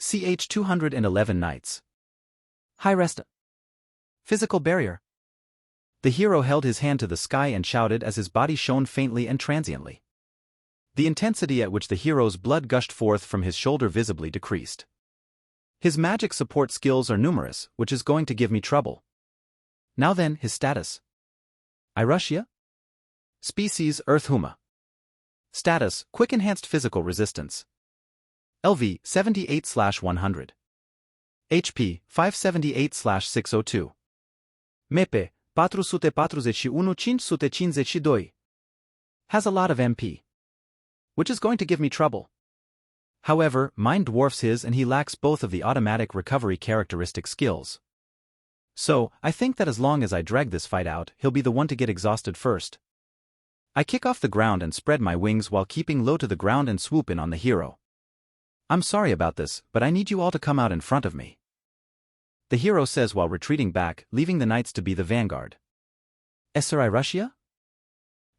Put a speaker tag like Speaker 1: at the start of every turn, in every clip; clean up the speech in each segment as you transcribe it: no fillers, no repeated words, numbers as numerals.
Speaker 1: CH 211 Knights. High rest. Physical barrier. The hero held his hand to the sky and shouted as his body shone faintly and transiently. The intensity at which the hero's blood gushed forth from his shoulder visibly decreased. His magic support skills are numerous, which is going to give me trouble. Now then, his status. Irushia? Species Earth Huma. Status, Quick Enhanced Physical Resistance. LV, 78/100. HP, 578/602. MEP, 441-552. Has a lot of MP. Which is going to give me trouble. However, mine dwarfs his and he lacks both of the automatic recovery characteristic skills. So, I think that as long as I drag this fight out, he'll be the one to get exhausted first. I kick off the ground and spread my wings while keeping low to the ground and swoop in on the hero. I'm sorry about this, but I need you all to come out in front of me. The hero says while retreating back, leaving the knights to be the vanguard. Esser Irushia?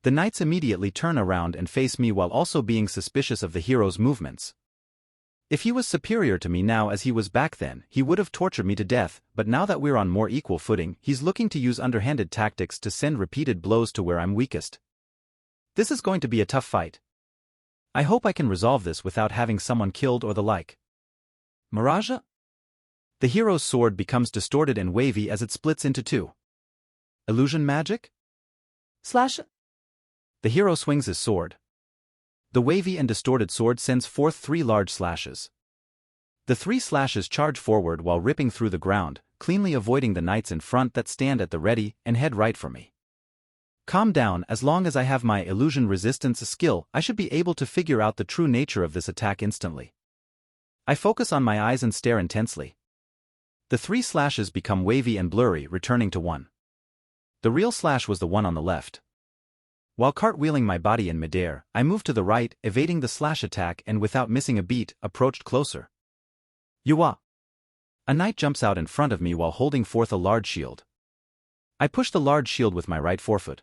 Speaker 1: The knights immediately turn around and face me while also being suspicious of the hero's movements. If he was superior to me now as he was back then, he would have tortured me to death, but now that we're on more equal footing, he's looking to use underhanded tactics to send repeated blows to where I'm weakest. This is going to be a tough fight. I hope I can resolve this without having someone killed or the like. Miraja? The hero's sword becomes distorted and wavy as it splits into two. Illusion magic? Slash? The hero swings his sword. The wavy and distorted sword sends forth 3 large slashes. The 3 slashes charge forward while ripping through the ground, cleanly avoiding the knights in front that stand at the ready and head right for me. Calm down, as long as I have my illusion resistance skill, I should be able to figure out the true nature of this attack instantly. I focus on my eyes and stare intensely. The 3 slashes become wavy and blurry, returning to 1. The real slash was the one on the left. While cartwheeling my body in midair, I moved to the right, evading the slash attack and without missing a beat, approached closer. Yuwa! A knight jumps out in front of me while holding forth a large shield. I push the large shield with my right forefoot.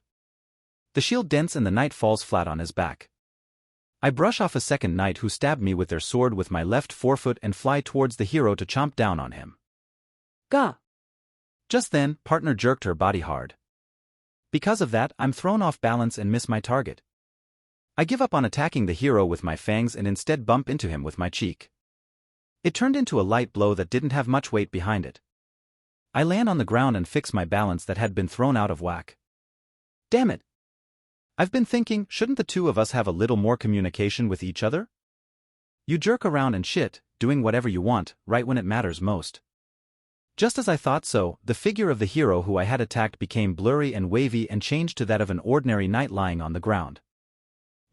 Speaker 1: The shield dents and the knight falls flat on his back. I brush off a second knight who stabbed me with their sword with my left forefoot and fly towards the hero to chomp down on him. Gah! Just then, partner jerked her body hard. Because of that, I'm thrown off balance and miss my target. I give up on attacking the hero with my fangs and instead bump into him with my cheek. It turned into a light blow that didn't have much weight behind it. I land on the ground and fix my balance that had been thrown out of whack. Damn it! I've been thinking, shouldn't the two of us have a little more communication with each other? You jerk around and shit, doing whatever you want, right when it matters most. Just as I thought so, the figure of the hero who I had attacked became blurry and wavy and changed to that of an ordinary knight lying on the ground.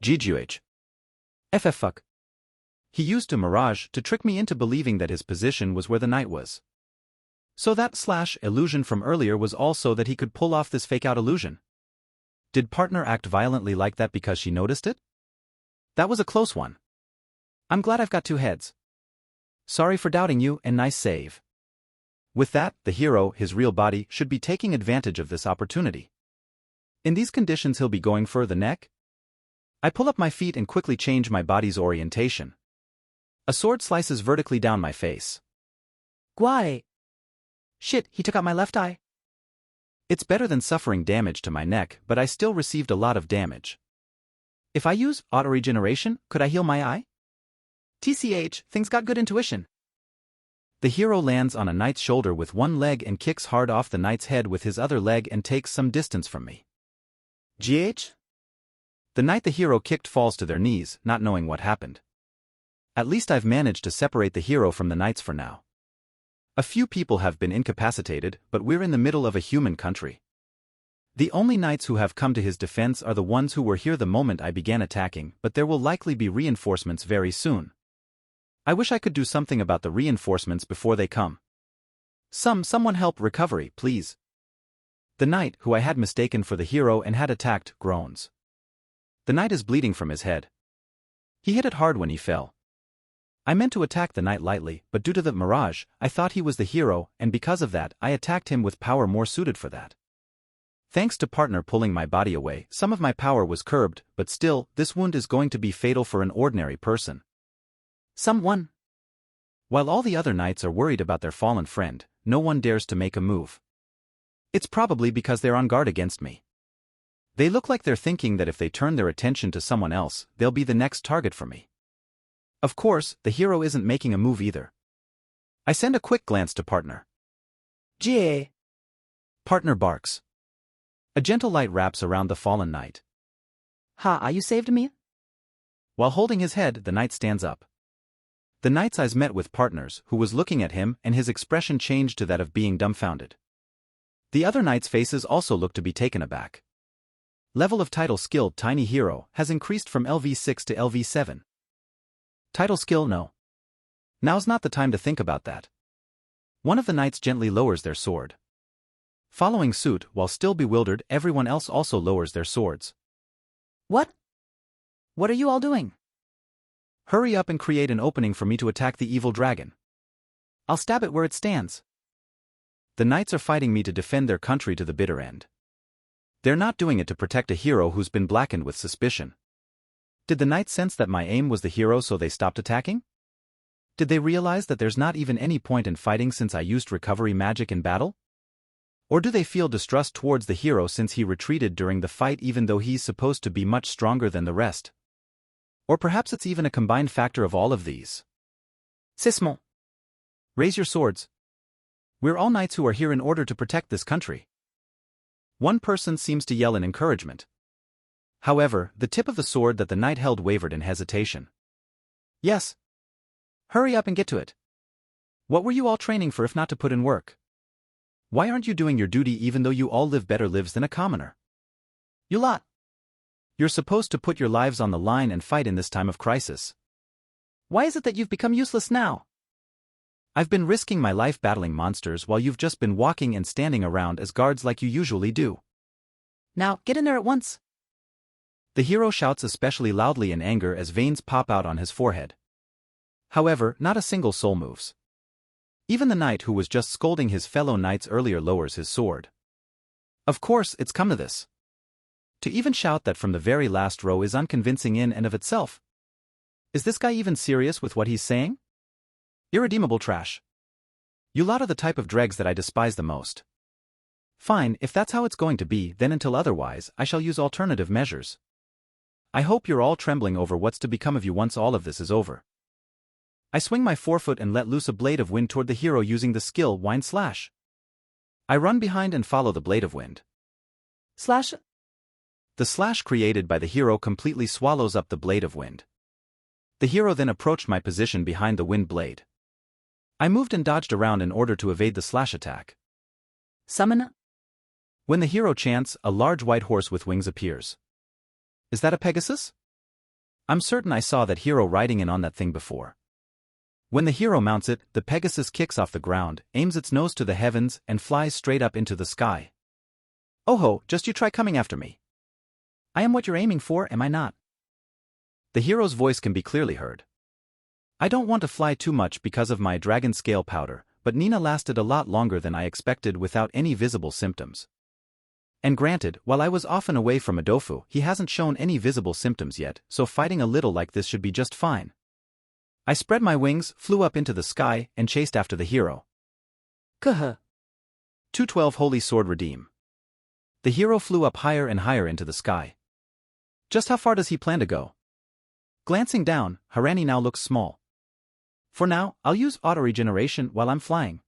Speaker 1: GGH. FF. He used a mirage to trick me into believing that his position was where the knight was. So that slash illusion from earlier was also that he could pull off this fake-out illusion. Did partner act violently like that because she noticed it? That was a close one. I'm glad I've got 2 heads. Sorry for doubting you, and nice save. With that, the hero, his real body, should be taking advantage of this opportunity. In these conditions he'll be going for the neck? I pull up my feet and quickly change my body's orientation. A sword slices vertically down my face. Guai! Shit, he took out my left eye. It's better than suffering damage to my neck, but I still received a lot of damage. If I use auto-regeneration, could I heal my eye? TCH, things got good intuition. The hero lands on a knight's shoulder with one leg and kicks hard off the knight's head with his other leg and takes some distance from me. GH? The knight the hero kicked falls to their knees, not knowing what happened. At least I've managed to separate the hero from the knights for now. A few people have been incapacitated, but we're in the middle of a human country. The only knights who have come to his defense are the ones who were here the moment I began attacking, but there will likely be reinforcements very soon. I wish I could do something about the reinforcements before they come. Someone help recovery, please. The knight, who I had mistaken for the hero and had attacked, groans. The knight is bleeding from his head. He hit it hard when he fell. I meant to attack the knight lightly, but due to the mirage, I thought he was the hero, and because of that, I attacked him with power more suited for that. Thanks to partner pulling my body away, some of my power was curbed, but still, this wound is going to be fatal for an ordinary person. Someone. While all the other knights are worried about their fallen friend, no one dares to make a move. It's probably because they're on guard against me. They look like they're thinking that if they turn their attention to someone else, they'll be the next target for me. Of course, the hero isn't making a move either. I send a quick glance to partner.
Speaker 2: Jie.
Speaker 1: Partner barks. A gentle light wraps around the fallen knight.
Speaker 2: Ha, you saved me?
Speaker 1: While holding his head, the knight stands up. The knight's eyes met with partner's, who was looking at him, and his expression changed to that of being dumbfounded. The other knights' faces also looked to be taken aback. Level of title skilled tiny hero has increased from LV6 to LV7. Title skill no. Now's not the time to think about that. One of the knights gently lowers their sword. Following suit, while still bewildered, everyone else also lowers their swords.
Speaker 2: What? What are you all doing?
Speaker 1: Hurry up and create an opening for me to attack the evil dragon. I'll stab it where it stands. The knights are fighting me to defend their country to the bitter end. They're not doing it to protect a hero who's been blackened with suspicion. Did the knights sense that my aim was the hero so they stopped attacking? Did they realize that there's not even any point in fighting since I used recovery magic in battle? Or do they feel distrust towards the hero since he retreated during the fight even though he's supposed to be much stronger than the rest? Or perhaps it's even a combined factor of all of these.
Speaker 2: Sismon.
Speaker 1: Raise your swords. We're all knights who are here in order to protect this country. One person seems to yell in encouragement. However, the tip of the sword that the knight held wavered in hesitation. Yes. Hurry up and get to it. What were you all training for if not to put in work? Why aren't you doing your duty even though you all live better lives than a commoner? You lot. You're supposed to put your lives on the line and fight in this time of crisis.
Speaker 2: Why is it that you've become useless now?
Speaker 1: I've been risking my life battling monsters while you've just been walking and standing around as guards like you usually do.
Speaker 2: Now, get in there at once.
Speaker 1: The hero shouts especially loudly in anger as veins pop out on his forehead. However, not a single soul moves. Even the knight who was just scolding his fellow knights earlier lowers his sword. Of course, it's come to this. To even shout that from the very last row is unconvincing in and of itself. Is this guy even serious with what he's saying? Irredeemable trash. You lot are the type of dregs that I despise the most. Fine, if that's how it's going to be, then until otherwise, I shall use alternative measures. I hope you're all trembling over what's to become of you once all of this is over. I swing my forefoot and let loose a blade of wind toward the hero using the skill Wind Slash. I run behind and follow the blade of wind.
Speaker 2: Slash.
Speaker 1: The slash created by the hero completely swallows up the blade of wind. The hero then approached my position behind the wind blade. I moved and dodged around in order to evade the slash attack.
Speaker 2: Summon.
Speaker 1: When the hero chants, a large white horse with wings appears. Is that a Pegasus? I'm certain I saw that hero riding in on that thing before. When the hero mounts it, the Pegasus kicks off the ground, aims its nose to the heavens, and flies straight up into the sky. Oh ho, just you try coming after me. I am what you're aiming for, am I not? The hero's voice can be clearly heard. I don't want to fly too much because of my dragon scale powder, but Nina lasted a lot longer than I expected without any visible symptoms. And granted, while I was often away from Adofu, he hasn't shown any visible symptoms yet, so fighting a little like this should be just fine. I spread my wings, flew up into the sky, and chased after the hero.
Speaker 2: Kuh.
Speaker 1: 212 Holy Sword Redeem. The hero flew up higher and higher into the sky. Just how far does he plan to go? Glancing down, Harani now looks small. For now, I'll use auto-regeneration while I'm flying.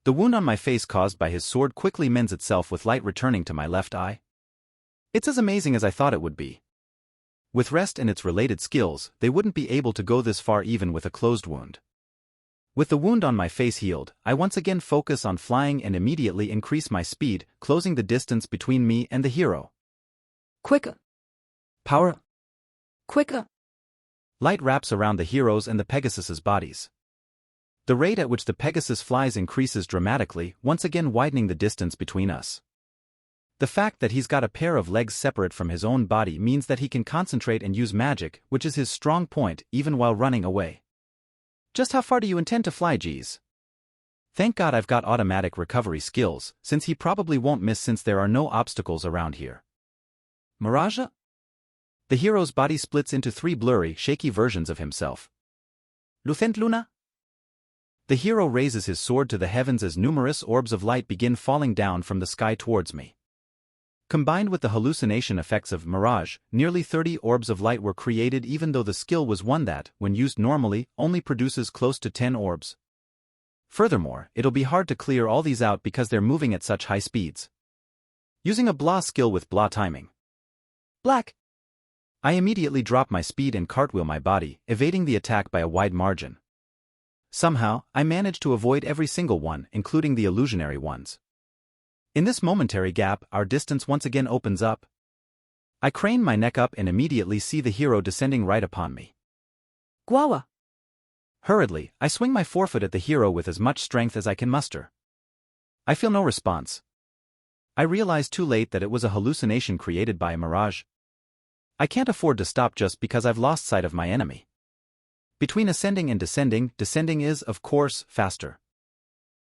Speaker 1: The wound on my face caused by his sword quickly mends itself with light returning to my left eye. It's as amazing as I thought it would be. With rest and its related skills, they wouldn't be able to go this far even with a closed wound. With the wound on my face healed, I once again focus on flying and immediately increase my speed, closing the distance between me and the hero.
Speaker 2: Quicker.
Speaker 1: Power.
Speaker 2: Quicker.
Speaker 1: Light wraps around the hero's and the Pegasus's bodies. The rate at which the Pegasus flies increases dramatically, once again widening the distance between us. The fact that he's got a pair of legs separate from his own body means that he can concentrate and use magic, which is his strong point, even while running away. Just how far do you intend to fly, geez? Thank God I've got automatic recovery skills, since he probably won't miss since there are no obstacles around here. Mirage? The hero's body splits into three blurry, shaky versions of himself. Lucent Luna? The hero raises his sword to the heavens as numerous orbs of light begin falling down from the sky towards me. Combined with the hallucination effects of mirage, nearly 30 orbs of light were created even though the skill was one that, when used normally, only produces close to 10 orbs. Furthermore, it'll be hard to clear all these out because they're moving at such high speeds. Using a blah skill with blah timing.
Speaker 2: Black.
Speaker 1: I immediately drop my speed and cartwheel my body, evading the attack by a wide margin. Somehow, I manage to avoid every single one, including the illusionary ones. In this momentary gap, our distance once again opens up. I crane my neck up and immediately see the hero descending right upon me.
Speaker 2: Guawa.
Speaker 1: Hurriedly, I swing my forefoot at the hero with as much strength as I can muster. I feel no response. I realize too late that it was a hallucination created by a mirage. I can't afford to stop just because I've lost sight of my enemy. Between ascending and descending, descending is, of course, faster.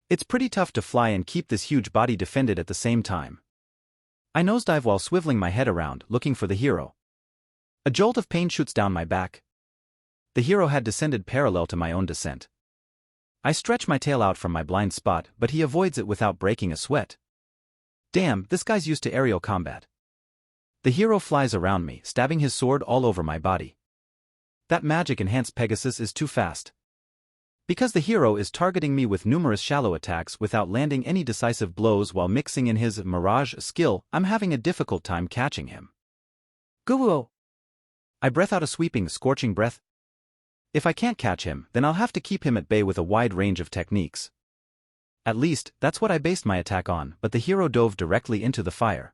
Speaker 1: It's pretty tough to fly and keep this huge body defended at the same time. I nosedive while swiveling my head around, looking for the hero. A jolt of pain shoots down my back. The hero had descended parallel to my own descent. I stretch my tail out from my blind spot, but he avoids it without breaking a sweat. Damn, this guy's used to aerial combat. The hero flies around me, stabbing his sword all over my body. That magic-enhanced Pegasus is too fast. Because the hero is targeting me with numerous shallow attacks without landing any decisive blows while mixing in his mirage skill, I'm having a difficult time catching him.
Speaker 2: Guwuo.
Speaker 1: I breath out a sweeping, scorching breath. If I can't catch him, then I'll have to keep him at bay with a wide range of techniques. At least, that's what I based my attack on, but the hero dove directly into the fire.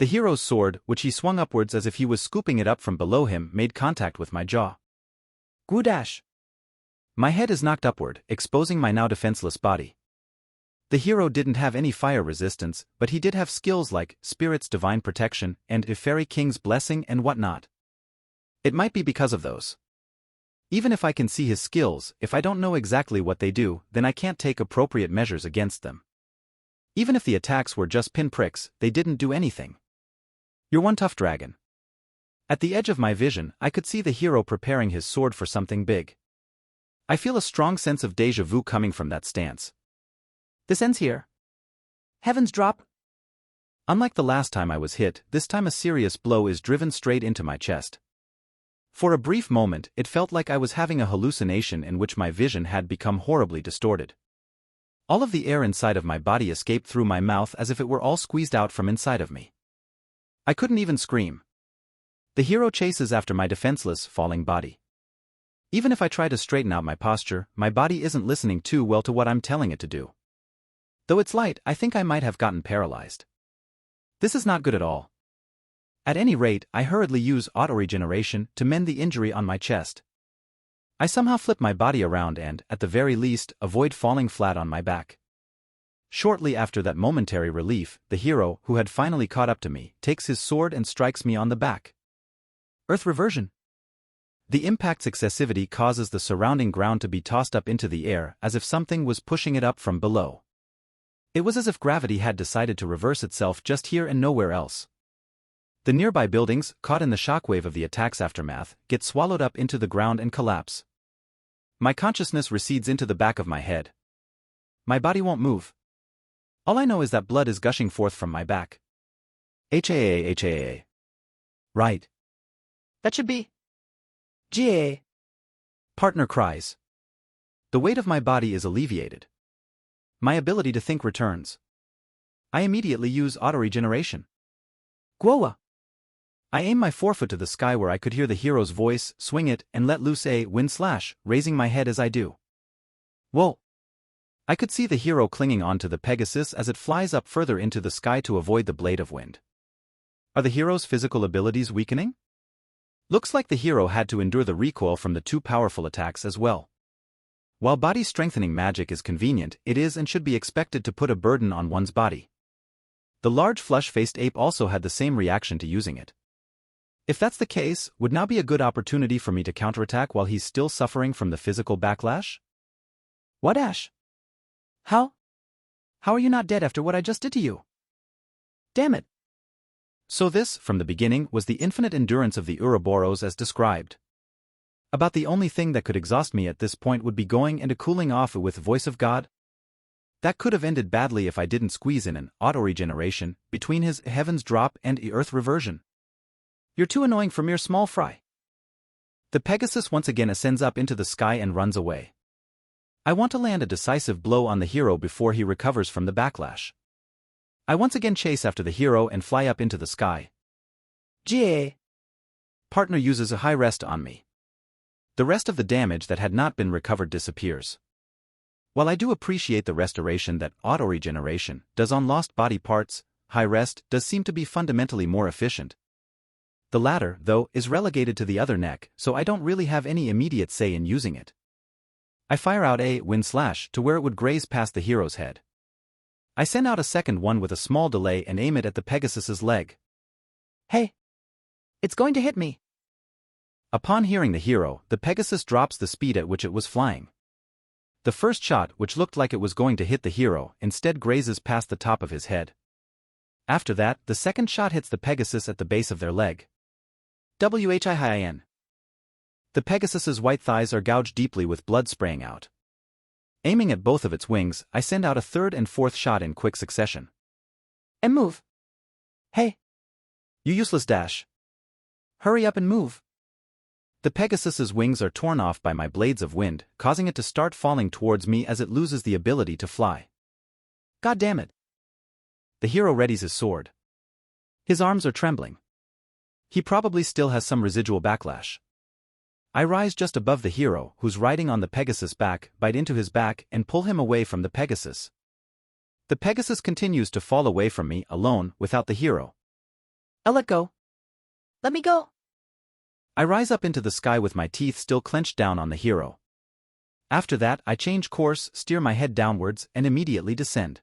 Speaker 1: The hero's sword, which he swung upwards as if he was scooping it up from below him, made contact with my jaw.
Speaker 2: Gudash.
Speaker 1: My head is knocked upward, exposing my now defenseless body. The hero didn't have any fire resistance, but he did have skills like Spirit's Divine Protection and Fairy King's Blessing and whatnot. It might be because of those. Even if I can see his skills, if I don't know exactly what they do, then I can't take appropriate measures against them. Even if the attacks were just pinpricks, they didn't do anything. You're one tough dragon. At the edge of my vision, I could see the hero preparing his sword for something big. I feel a strong sense of déjà vu coming from that stance.
Speaker 2: This ends here. Heavens drop.
Speaker 1: Unlike the last time I was hit, this time a serious blow is driven straight into my chest. For a brief moment, it felt like I was having a hallucination in which my vision had become horribly distorted. All of the air inside of my body escaped through my mouth as if it were all squeezed out from inside of me. I couldn't even scream. The hero chases after my defenseless, falling body. Even if I try to straighten out my posture, my body isn't listening too well to what I'm telling it to do. Though it's light, I think I might have gotten paralyzed. This is not good at all. At any rate, I hurriedly use auto-regeneration to mend the injury on my chest. I somehow flip my body around and, at the very least, avoid falling flat on my back. Shortly after that momentary relief, the hero, who had finally caught up to me, takes his sword and strikes me on the back. Earth reversion. The impact's excessivity causes the surrounding ground to be tossed up into the air as if something was pushing it up from below. It was as if gravity had decided to reverse itself just here and nowhere else. The nearby buildings, caught in the shockwave of the attack's aftermath, get swallowed up into the ground and collapse. My consciousness recedes into the back of my head. My body won't move. All I know is that blood is gushing forth from my back. HAA. Right.
Speaker 2: That should be GA.
Speaker 1: Partner cries. The weight of my body is alleviated. My ability to think returns. I immediately use auto-regeneration.
Speaker 2: Guowa.
Speaker 1: I aim my forefoot to the sky where I could hear the hero's voice, swing it, and let loose a wind slash, raising my head as I do. Whoa! I could see the hero clinging onto the Pegasus as it flies up further into the sky to avoid the blade of wind. Are the hero's physical abilities weakening? Looks like the hero had to endure the recoil from the two powerful attacks as well. While body-strengthening magic is convenient, it is and should be expected to put a burden on one's body. The large flush-faced ape also had the same reaction to using it. If that's the case, would now be a good opportunity for me to counterattack while he's still suffering from the physical backlash?
Speaker 2: What, Ash? How? How are you not dead after what I just did to you? Damn it.
Speaker 1: So this, from the beginning, was the infinite endurance of the Ouroboros as described. About the only thing that could exhaust me at this point would be going into cooling off with Voice of God. That could have ended badly if I didn't squeeze in an auto-regeneration between his Heaven's Drop and Earth Reversion.
Speaker 2: You're too annoying for mere small fry.
Speaker 1: The Pegasus once again ascends up into the sky and runs away. I want to land a decisive blow on the hero before he recovers from the backlash. I once again chase after the hero and fly up into the sky.
Speaker 2: Gjord.
Speaker 1: Partner uses a high rest on me. The rest of the damage that had not been recovered disappears. While I do appreciate the restoration that auto-regeneration does on lost body parts, high rest does seem to be fundamentally more efficient. The latter, though, is relegated to the other neck, so I don't really have any immediate say in using it. I fire out a wind slash to where it would graze past the hero's head. I send out a second one with a small delay and aim it at the Pegasus's leg.
Speaker 2: Hey! It's going to hit me!
Speaker 1: Upon hearing the hero, the Pegasus drops the speed at which it was flying. The first shot, which looked like it was going to hit the hero, instead grazes past the top of his head. After that, the second shot hits the Pegasus at the base of their leg.
Speaker 2: Whin.
Speaker 1: The Pegasus's white thighs are gouged deeply with blood spraying out. Aiming at both of its wings, I send out a third and fourth shot in quick succession.
Speaker 2: And move. Hey!
Speaker 1: You useless dash.
Speaker 2: Hurry up and move.
Speaker 1: The Pegasus's wings are torn off by my blades of wind, causing it to start falling towards me as it loses the ability to fly.
Speaker 2: God damn it.
Speaker 1: The hero readies his sword. His arms are trembling. He probably still has some residual backlash. I rise just above the hero, who's riding on the Pegasus' back, bite into his back, and pull him away from the Pegasus. The Pegasus continues to fall away from me, alone, without the hero.
Speaker 2: I'll let go. Let me go.
Speaker 1: I rise up into the sky with my teeth still clenched down on the hero. After that, I change course, steer my head downwards, and immediately descend.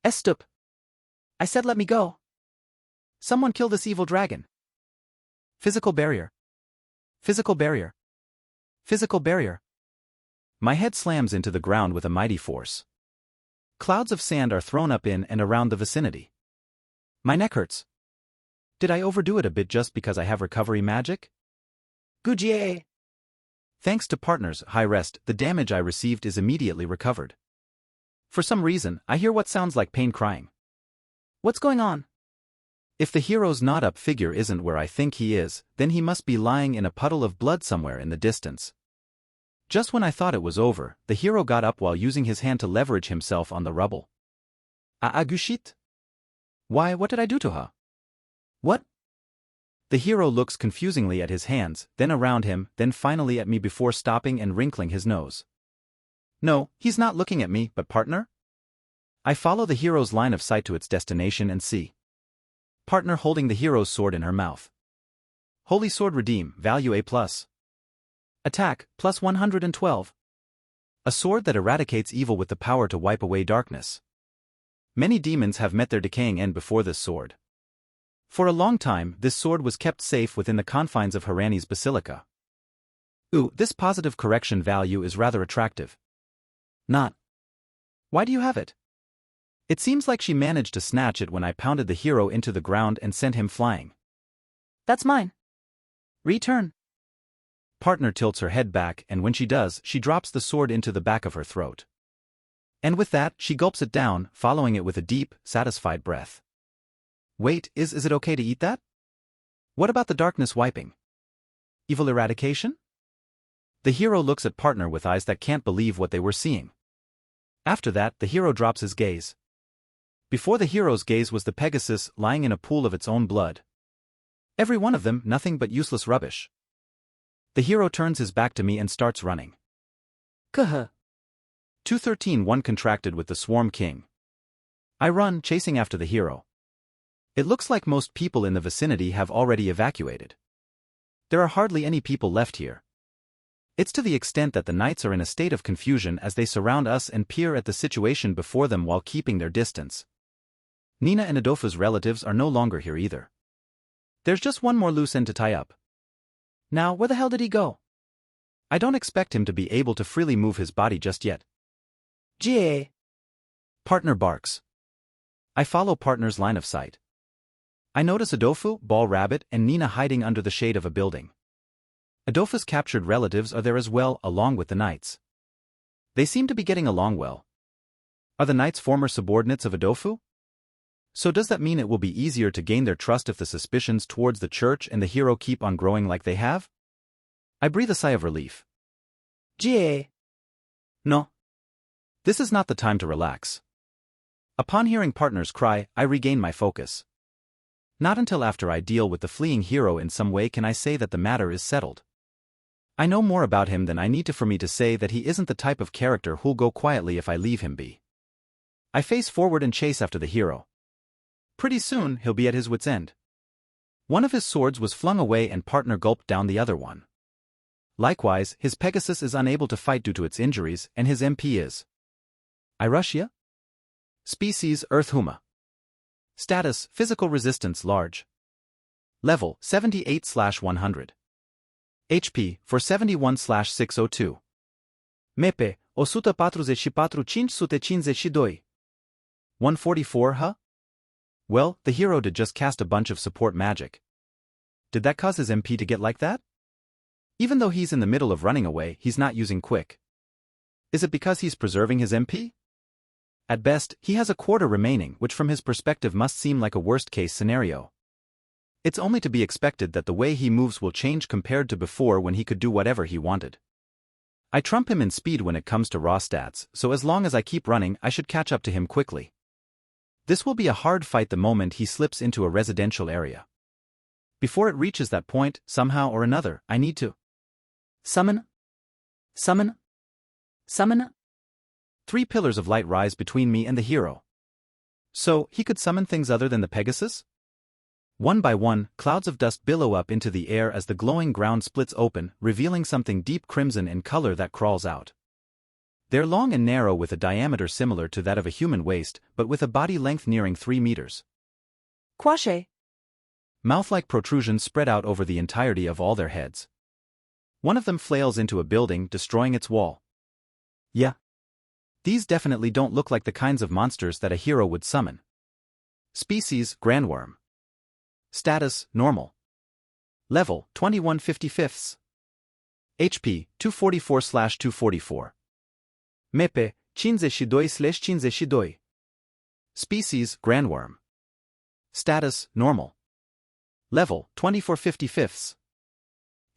Speaker 2: Estup. I said let me go. Someone kill this evil dragon.
Speaker 1: Physical barrier. Physical barrier. Physical barrier. My head slams into the ground with a mighty force. Clouds of sand are thrown up in and around the vicinity. My neck hurts. Did I overdo it a bit just because I have recovery magic?
Speaker 2: Gjord.
Speaker 1: Thanks to Partner's high rest, the damage I received is immediately recovered. For some reason, I hear what sounds like pain crying.
Speaker 2: What's going on?
Speaker 1: If the hero's not-up figure isn't where I think he is, then he must be lying in a puddle of blood somewhere in the distance. Just when I thought it was over, the hero got up while using his hand to leverage himself on the rubble.
Speaker 2: Gushit?
Speaker 1: Why, what did I do to her?
Speaker 2: What?
Speaker 1: The hero looks confusingly at his hands, then around him, then finally at me before stopping and wrinkling his nose. No, he's not looking at me, but Partner? I follow the hero's line of sight to its destination and see Partner holding the hero's sword in her mouth. Holy Sword Redeem, value A+. Attack, plus 112. A sword that eradicates evil with the power to wipe away darkness. Many demons have met their decaying end before this sword. For a long time, this sword was kept safe within the confines of Harani's basilica. Ooh, this positive correction value is rather attractive. Not. Why do you have it? It seems like she managed to snatch it when I pounded the hero into the ground and sent him flying.
Speaker 2: That's mine. Return.
Speaker 1: Partner tilts her head back, and when she does, she drops the sword into the back of her throat. And with that, she gulps it down, following it with a deep, satisfied breath. Wait, is it okay to eat that? What about the darkness wiping? Evil eradication? The hero looks at Partner with eyes that can't believe what they were seeing. After that, the hero drops his gaze. Before the hero's gaze was the Pegasus lying in a pool of its own blood. Every one of them nothing but useless rubbish. The hero turns his back to me and starts running.
Speaker 2: Kuh.
Speaker 1: 213-1 contracted with the Swarm King. I run, chasing after the hero. It looks like most people in the vicinity have already evacuated. There are hardly any people left here. It's to the extent that the knights are in a state of confusion as they surround us and peer at the situation before them while keeping their distance. Nina and Adolfo's relatives are no longer here either. There's just one more loose end to tie up.
Speaker 2: Now, where the hell did he go?
Speaker 1: I don't expect him to be able to freely move his body just yet.
Speaker 2: Gjord.
Speaker 1: Partner barks. I follow Partner's line of sight. I notice Adolfo, Ball Rabbit, and Nina hiding under the shade of a building. Adolfo's captured relatives are there as well, along with the knights. They seem to be getting along well. Are the knights former subordinates of Adolfo? So does that mean it will be easier to gain their trust if the suspicions towards the church and the hero keep on growing like they have? I breathe a sigh of relief.
Speaker 2: Gjord.
Speaker 1: No. This is not the time to relax. Upon hearing partner's cry, I regain my focus. Not until after I deal with the fleeing hero in some way can I say that the matter is settled. I know more about him than I need to for me to say that he isn't the type of character who'll go quietly if I leave him be. I face forward and chase after the hero. Pretty soon, he'll be at his wit's end. One of his swords was flung away and partner gulped down the other one. Likewise, his Pegasus is unable to fight due to its injuries, and his MP is Irussia? Species Earthhuma. Status Physical Resistance Large. Level 78/100. HP 471/602. MEP 144,552. 144, huh? Well, the hero did just cast a bunch of support magic. Did that cause his MP to get like that? Even though he's in the middle of running away, he's not using quick. Is it because he's preserving his MP? At best, he has a quarter remaining, which from his perspective must seem like a worst-case scenario. It's only to be expected that the way he moves will change compared to before when he could do whatever he wanted. I trump him in speed when it comes to raw stats, so as long as I keep running, I should catch up to him quickly. This will be a hard fight the moment he slips into a residential area. Before it reaches that point, somehow or another, I need to summon. 3 pillars of light rise between me and the hero. So, he could summon things other than the Pegasus? One by one, clouds of dust billow up into the air as the glowing ground splits open, revealing something deep crimson in color that crawls out. They're long and narrow with a diameter similar to that of a human waist, but with a body length nearing 3 meters.
Speaker 2: Quashe.
Speaker 1: Mouth-like protrusions spread out over the entirety of all their heads. One of them flails into a building, destroying its wall. Yeah. These definitely don't look like the kinds of monsters that a hero would summon. Species Grandworm. Status Normal. Level 21/55. HP 244/244. MEP 52/52. Species Grandworm. Status Normal. Level 24/55.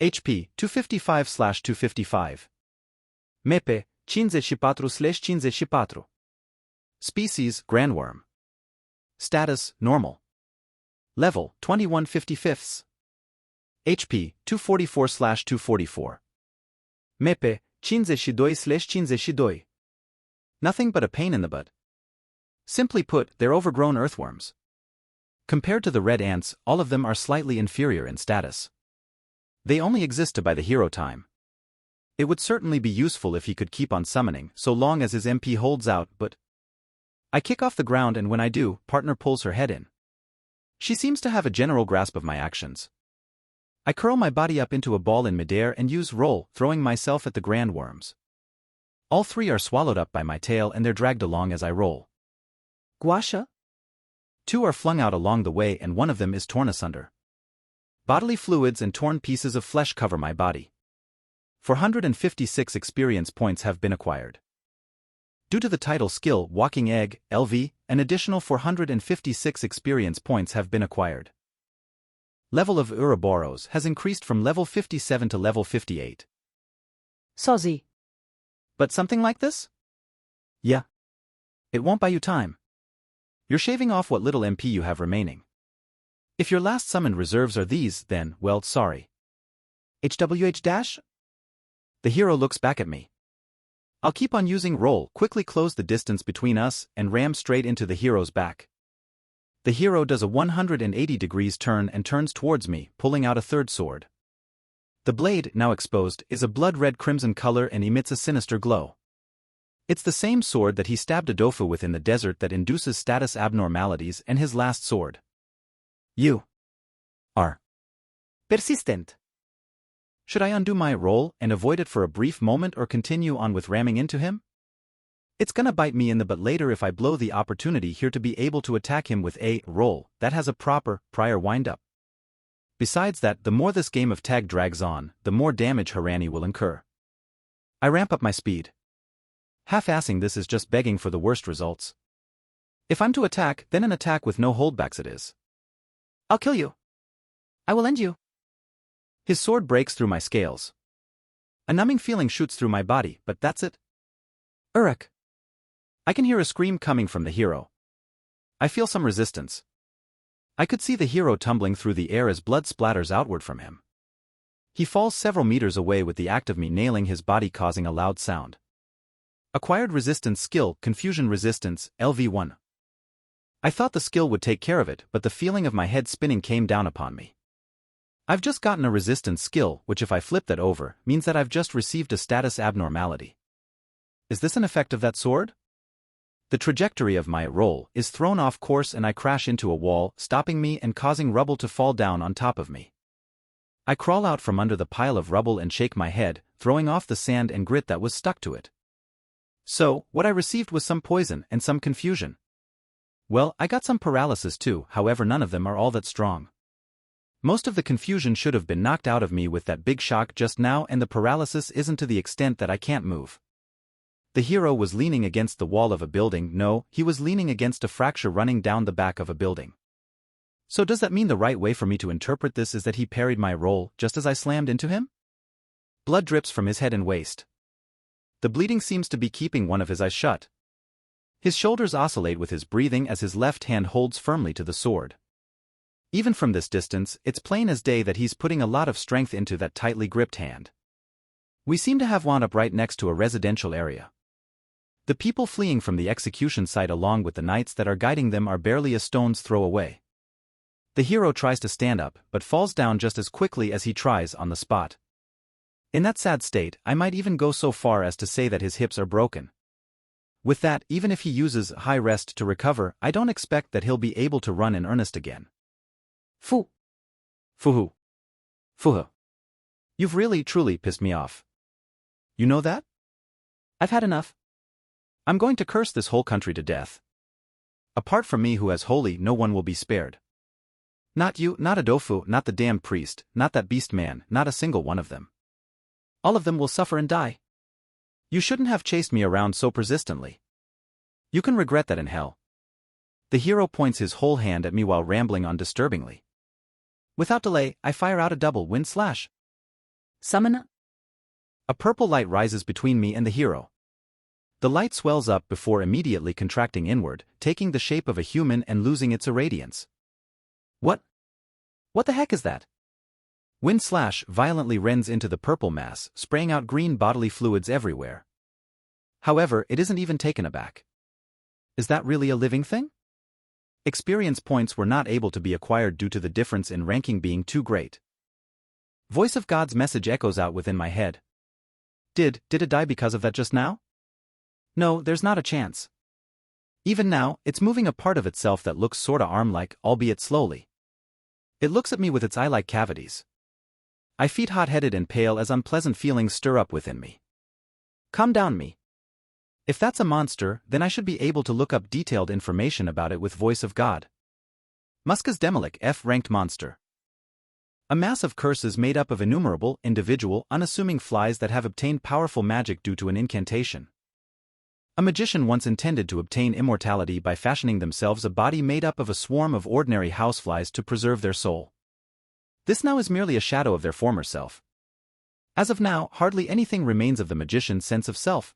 Speaker 1: HP 255/255. MEP 54/54. Species Grandworm. Status Normal. Level 21/55. HP 244/244. MEP 52/52. Nothing but a pain in the butt. Simply put, they're overgrown earthworms. Compared to the red ants, all of them are slightly inferior in status. They only exist to buy the hero time. It would certainly be useful if he could keep on summoning, so long as his MP holds out, but I kick off the ground and when I do, partner pulls her head in. She seems to have a general grasp of my actions. I curl my body up into a ball in midair and use roll, throwing myself at the grand worms. All 3 are swallowed up by my tail and they're dragged along as I roll.
Speaker 2: Guasha?
Speaker 1: 2 are flung out along the way and one of them is torn asunder. Bodily fluids and torn pieces of flesh cover my body. 456 experience points have been acquired. Due to the title skill Walking Egg, LV, an additional 456 experience points have been acquired. Level of Ouroboros has increased from level 57 to level 58.
Speaker 2: Sozi.
Speaker 1: But something like this? Yeah. It won't buy you time. You're shaving off what little MP you have remaining. If your last summoned reserves are these, then, well, sorry.
Speaker 2: HWH-?
Speaker 1: The hero looks back at me. I'll keep on using roll, quickly close the distance between us, and ram straight into the hero's back. The hero does a 180 degrees turn and turns towards me, pulling out a third sword. The blade, now exposed, is a blood-red crimson color and emits a sinister glow. It's the same sword that he stabbed Adolfo with in the desert that induces status abnormalities and his last sword. You are
Speaker 2: persistent.
Speaker 1: Should I undo my roll and avoid it for a brief moment or continue on with ramming into him? It's gonna bite me in the butt later if I blow the opportunity here to be able to attack him with a roll that has a proper, prior wind-up. Besides that, the more this game of tag drags on, the more damage Harani will incur. I ramp up my speed. Half-assing this is just begging for the worst results. If I'm to attack, then an attack with no holdbacks it is.
Speaker 2: I'll kill you. I will end you.
Speaker 1: His sword breaks through my scales. A numbing feeling shoots through my body, but that's it.
Speaker 2: Uruk.
Speaker 1: I can hear a scream coming from the hero. I feel some resistance. I could see the hero tumbling through the air as blood splatters outward from him. He falls several meters away with the act of me nailing his body causing a loud sound. Acquired resistance skill, confusion resistance, LV1. I thought the skill would take care of it, but the feeling of my head spinning came down upon me. I've just gotten a resistance skill, which if I flip that over, means that I've just received a status abnormality. Is this an effect of that sword? The trajectory of my roll is thrown off course and I crash into a wall, stopping me and causing rubble to fall down on top of me. I crawl out from under the pile of rubble and shake my head, throwing off the sand and grit that was stuck to it. So, what I received was some poison and some confusion. Well, I got some paralysis too, however none of them are all that strong. Most of the confusion should have been knocked out of me with that big shock just now, and the paralysis isn't to the extent that I can't move. The hero was leaning against the wall of a building. No, he was leaning against a fracture running down the back of a building. So does that mean the right way for me to interpret this is that he parried my roll just as I slammed into him? Blood drips from his head and waist. The bleeding seems to be keeping one of his eyes shut. His shoulders oscillate with his breathing as his left hand holds firmly to the sword. Even from this distance, it's plain as day that he's putting a lot of strength into that tightly gripped hand. We seem to have wound up right next to a residential area. The people fleeing from the execution site along with the knights that are guiding them are barely a stone's throw away. The hero tries to stand up, but falls down just as quickly as he tries on the spot. In that sad state, I might even go so far as to say that his hips are broken. With that, even if he uses high rest to recover, I don't expect that he'll be able to run in earnest again.
Speaker 2: Fu.
Speaker 1: Fuhu. Fuhu. You've really, truly pissed me off. You know that?
Speaker 2: I've had enough.
Speaker 1: I'm going to curse this whole country to death. Apart from me who has holy, no one will be spared. Not you, not Adofu, not the damned priest, not that beast man, not a single one of them. All of them will suffer and die. You shouldn't have chased me around so persistently. You can regret that in hell. The hero points his whole hand at me while rambling on disturbingly. Without delay, I fire out a double wind slash.
Speaker 2: Summon.
Speaker 1: A purple light rises between me and the hero. The light swells up before immediately contracting inward, taking the shape of a human and losing its irradiance. What? What the heck is that? Wind slash violently rends into the purple mass, spraying out green bodily fluids everywhere. However, it isn't even taken aback. Is that really a living thing? Experience points were not able to be acquired due to the difference in ranking being too great. Voice of God's message echoes out within my head. Did it die because of that just now? No, there's not a chance. Even now, it's moving a part of itself that looks sorta arm-like, albeit slowly. It looks at me with its eye-like cavities. I feel hot-headed and pale as unpleasant feelings stir up within me. Calm down, me. If that's a monster, then I should be able to look up detailed information about it with Voice of God. Musca's Demolic F-ranked monster. A mass of curses made up of innumerable, individual, unassuming flies that have obtained powerful magic due to an incantation. A magician once intended to obtain immortality by fashioning themselves a body made up of a swarm of ordinary houseflies to preserve their soul. This now is merely a shadow of their former self. As of now, hardly anything remains of the magician's sense of self.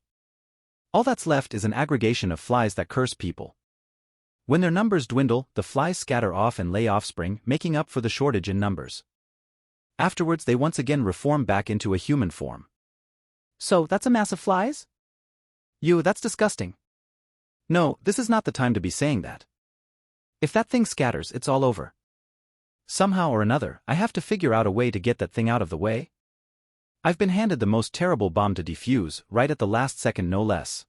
Speaker 1: All that's left is an aggregation of flies that curse people. When their numbers dwindle, the flies scatter off and lay offspring, making up for the shortage in numbers. Afterwards they once again reform back into a human form.
Speaker 2: So, that's a mass of flies?
Speaker 1: That's disgusting. No, this is not the time to be saying that. If that thing scatters, it's all over. Somehow or another, I have to figure out a way to get that thing out of the way. I've been handed the most terrible bomb to defuse, right at the last second no less.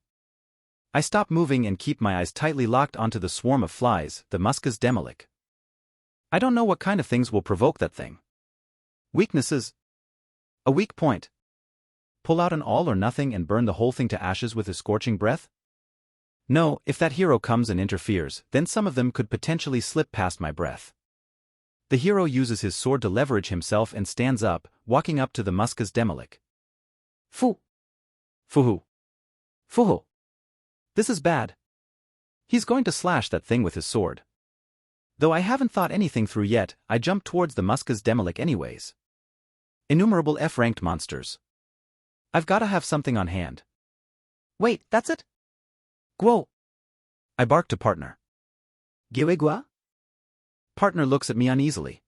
Speaker 1: I stop moving and keep my eyes tightly locked onto the swarm of flies, the Musca's Demolic. I don't know what kind of things will provoke that thing. Weaknesses. A weak point. Pull out an all or nothing and burn the whole thing to ashes with his scorching breath? No, if that hero comes and interferes, then some of them could potentially slip past my breath. The hero uses his sword to leverage himself and stands up, walking up to the Muscus Demolic.
Speaker 2: Fu.
Speaker 1: Fuhu.
Speaker 2: Fuhu.
Speaker 1: This is bad. He's going to slash that thing with his sword. Though I haven't thought anything through yet, I jump towards the Muscus Demolic anyways. Innumerable F-ranked monsters. I've gotta have something on hand.
Speaker 2: Wait, that's it? Guo.
Speaker 1: I bark to partner.
Speaker 2: Giwegua?
Speaker 1: Partner looks at me uneasily.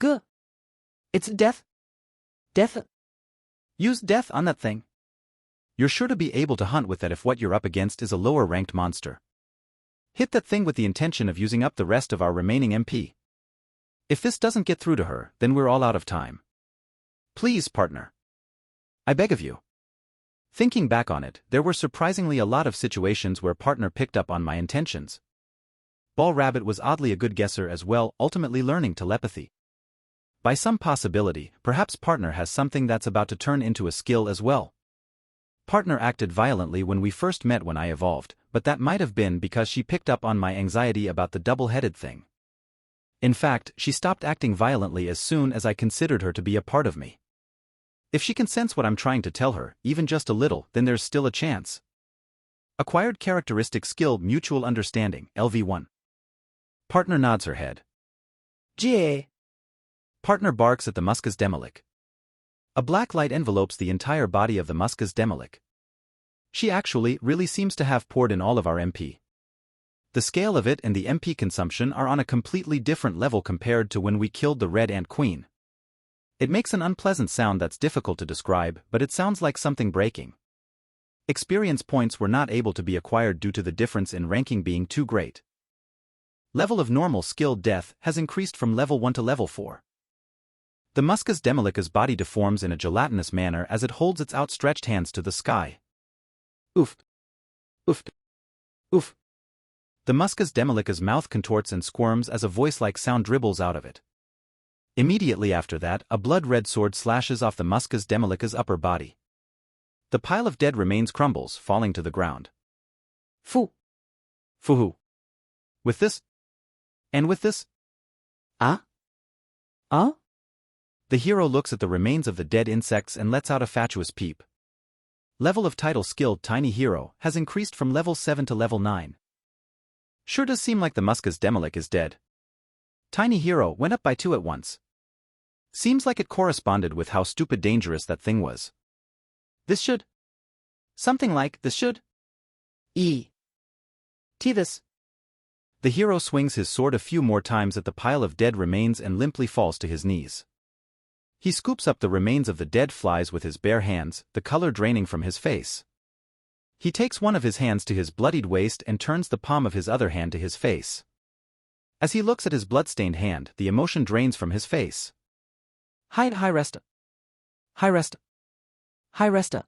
Speaker 2: G. It's death. Death.
Speaker 1: Use death on that thing. You're sure to be able to hunt with that if what you're up against is a lower-ranked monster. Hit that thing with the intention of using up the rest of our remaining MP. If this doesn't get through to her, then we're all out of time. Please, partner. I beg of you. Thinking back on it, there were surprisingly a lot of situations where partner picked up on my intentions. Ball Rabbit was oddly a good guesser as well, ultimately learning telepathy. By some possibility, perhaps partner has something that's about to turn into a skill as well. Partner acted violently when we first met when I evolved, but that might have been because she picked up on my anxiety about the double-headed thing. In fact, she stopped acting violently as soon as I considered her to be a part of me. If she can sense what I'm trying to tell her, even just a little, then there's still a chance. Acquired characteristic skill Mutual Understanding, LV1. Partner nods her head.
Speaker 2: G.
Speaker 1: Partner barks at the Muscus Demolic. A black light envelopes the entire body of the Muscus Demolic. She actually really seems to have poured in all of our MP. The scale of it and the MP consumption are on a completely different level compared to when we killed the Red Ant Queen. It makes an unpleasant sound that's difficult to describe, but it sounds like something breaking. Experience points were not able to be acquired due to the difference in ranking being too great. Level of normal skilled death has increased from level 1 to level 4. The Muscus Demolica's body deforms in a gelatinous manner as it holds its outstretched hands to the sky. Oof. Oof. Oof. The Muscus Demolica's mouth contorts and squirms as a voice-like sound dribbles out of it. Immediately after that, a blood-red sword slashes off the Muscus Demolica's upper body. The pile of dead remains crumbles, falling to the ground.
Speaker 2: Fu.
Speaker 1: Fuhu. With this? And with this?
Speaker 2: Ah? Ah?
Speaker 1: The hero looks at the remains of the dead insects and lets out a fatuous peep. Level of title skilled Tiny Hero has increased from level 7 to level 9. Sure does seem like the Muscus Demolic is dead. Tiny Hero went up by 2 at once. Seems like it corresponded with how stupid dangerous that thing was. This should. Something like this should.
Speaker 2: E. T this.
Speaker 1: The hero swings his sword a few more times at the pile of dead remains and limply falls to his knees. He scoops up the remains of the dead flies with his bare hands, the color draining from his face. He takes one of his hands to his bloodied waist and turns the palm of his other hand to his face. As he looks at his blood-stained hand, the emotion drains from his face.
Speaker 2: Hi resta. Hi resta. Hi resta.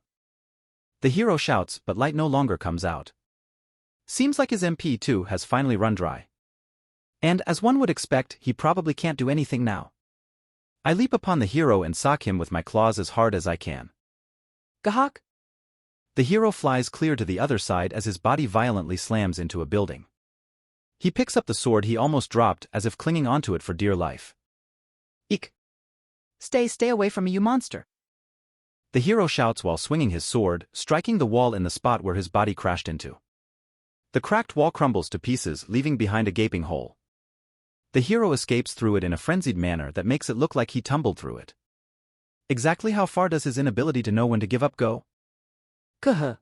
Speaker 1: The hero shouts, but light no longer comes out. Seems like his MP too has finally run dry. And as one would expect, he probably can't do anything now. I leap upon the hero and sock him with my claws as hard as I can.
Speaker 2: Gahak.
Speaker 1: The hero flies clear to the other side as his body violently slams into a building. He picks up the sword he almost dropped as if clinging onto it for dear life.
Speaker 2: Eek. Stay away from me, you monster.
Speaker 1: The hero shouts while swinging his sword, striking the wall in the spot where his body crashed into. The cracked wall crumbles to pieces, leaving behind a gaping hole. The hero escapes through it in a frenzied manner that makes it look like he tumbled through it. Exactly how far does his inability to know when to give up go?
Speaker 2: Kuh.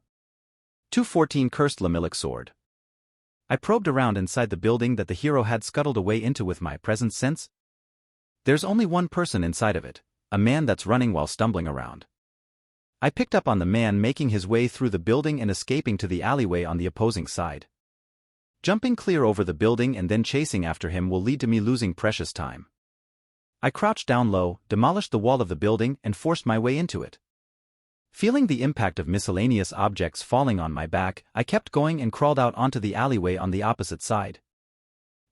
Speaker 1: 214 Cursed Lamilic Sword. I probed around inside the building that the hero had scuttled away into with my presence sense. There's only one person inside of it, a man that's running while stumbling around. I picked up on the man making his way through the building and escaping to the alleyway on the opposing side. Jumping clear over the building and then chasing after him will lead to me losing precious time. I crouched down low, demolished the wall of the building, and forced my way into it. Feeling the impact of miscellaneous objects falling on my back, I kept going and crawled out onto the alleyway on the opposite side.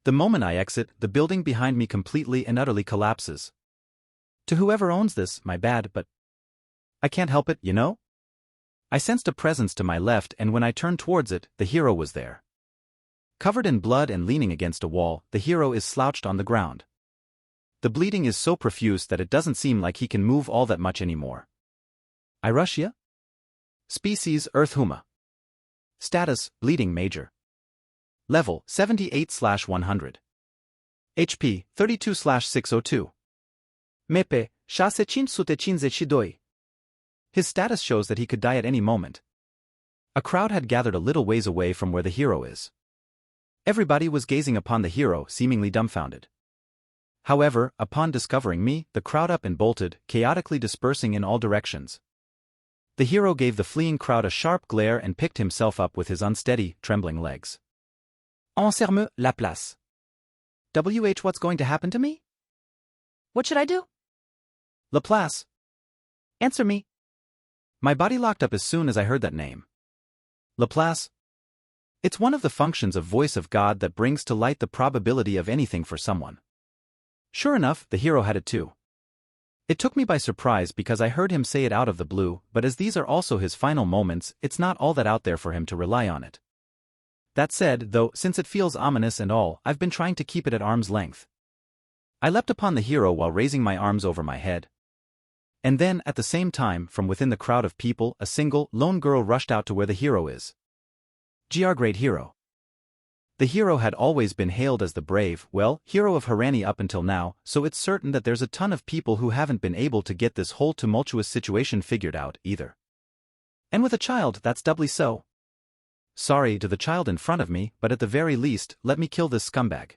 Speaker 1: The moment I exit, the building behind me completely and utterly collapses. To whoever owns this, my bad, but I can't help it, you know? I sensed a presence to my left, and when I turned towards it, the hero was there. Covered in blood and leaning against a wall, the hero is slouched on the ground. The bleeding is so profuse that it doesn't seem like he can move all that much anymore. I rush ya? Species Earth Huma. Status, bleeding major. Level, 78/100. HP, 32/602.
Speaker 2: Mepe, 652.
Speaker 1: His status shows that he could die at any moment. A crowd had gathered a little ways away from where the hero is. Everybody was gazing upon the hero, seemingly dumbfounded. However, upon discovering me, the crowd up and bolted, chaotically dispersing in all directions. The hero gave the fleeing crowd a sharp glare and picked himself up with his unsteady, trembling legs.
Speaker 2: Enserme la place.
Speaker 1: What's going to happen to me?
Speaker 2: What should I do?
Speaker 1: Laplace.
Speaker 2: Answer me.
Speaker 1: My body locked up as soon as I heard that name. Laplace. It's one of the functions of voice of God that brings to light the probability of anything for someone. Sure enough, the hero had it too. It took me by surprise because I heard him say it out of the blue, but as these are also his final moments, it's not all that out there for him to rely on it. That said, though, since it feels ominous and all, I've been trying to keep it at arm's length. I leapt upon the hero while raising my arms over my head. And then, at the same time, from within the crowd of people, a single, lone girl rushed out to where the hero is. Gjord, great hero. The hero had always been hailed as the brave, well, hero of Harani up until now, so it's certain that there's a ton of people who haven't been able to get this whole tumultuous situation figured out, either. And with a child, that's doubly so. Sorry to the child in front of me, but at the very least, let me kill this scumbag.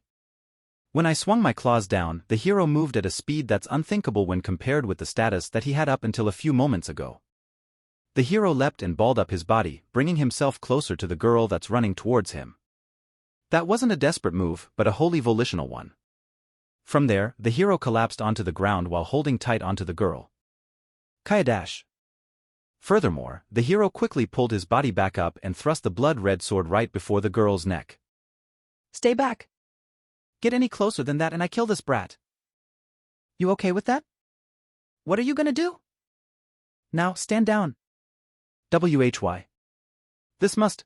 Speaker 1: When I swung my claws down, the hero moved at a speed that's unthinkable when compared with the status that he had up until a few moments ago. The hero leapt and balled up his body, bringing himself closer to the girl that's running towards him. That wasn't a desperate move, but a wholly volitional one. From there, the hero collapsed onto the ground while holding tight onto the girl.
Speaker 2: Kayadash.
Speaker 1: Furthermore, the hero quickly pulled his body back up and thrust the blood-red sword right before the girl's neck.
Speaker 2: Stay back. Get any closer than that and I kill this brat. You okay with that? What are you gonna do? Now, stand down.
Speaker 1: Why? This must.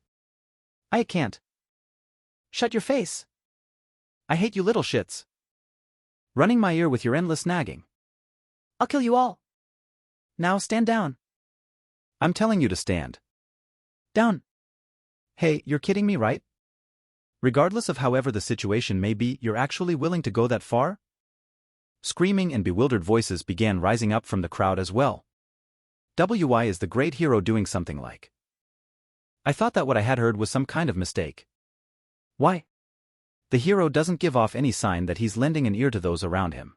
Speaker 2: I can't. Shut your face.
Speaker 1: I hate you little shits. Running my ear with your endless nagging.
Speaker 2: I'll kill you all. Now stand down.
Speaker 1: I'm telling you to stand.
Speaker 2: Down.
Speaker 1: Hey, you're kidding me, right? Regardless of however the situation may be, you're actually willing to go that far? Screaming and bewildered voices began rising up from the crowd as well. Why is the great hero doing something like? I thought that what I had heard was some kind of mistake. Why? The hero doesn't give off any sign that he's lending an ear to those around him.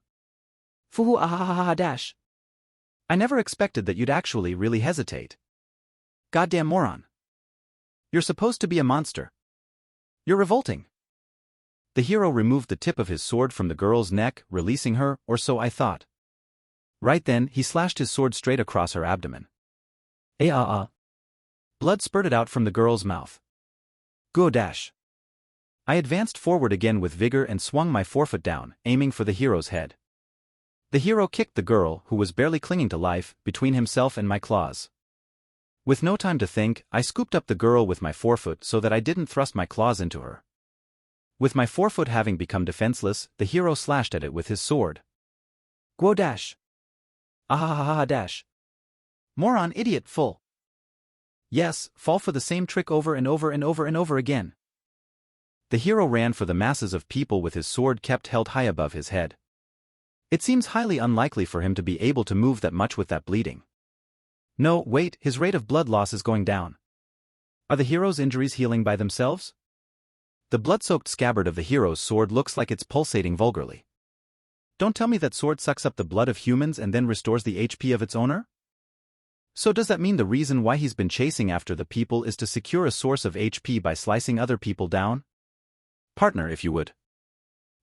Speaker 2: Fuhu ahahaha dash.
Speaker 1: I never expected that you'd actually really hesitate. Goddamn moron. You're supposed to be a monster. You're revolting. The hero removed the tip of his sword from the girl's neck, releasing her, or so I thought. Right then, he slashed his sword straight across her abdomen. Blood spurted out from the girl's mouth. Go dash. I advanced forward again with vigor and swung my forefoot down, aiming for the hero's head. The hero kicked the girl, who was barely clinging to life, between himself and my claws. With no time to think, I scooped up the girl with my forefoot so that I didn't thrust my claws into her. With my forefoot having become defenseless, the hero slashed at it with his sword.
Speaker 2: Guo dash.
Speaker 1: Ahahaha dash. Moron idiot full. Yes, fall for the same trick over and over and over and over again. The hero ran for the masses of people with his sword kept held high above his head. It seems highly unlikely for him to be able to move that much with that bleeding. No, wait, his rate of blood loss is going down. Are the hero's injuries healing by themselves? The blood-soaked scabbard of the hero's sword looks like it's pulsating vulgarly. Don't tell me that sword sucks up the blood of humans and then restores the HP of its owner? So does that mean the reason why he's been chasing after the people is to secure a source of HP by slicing other people down? Partner, if you would.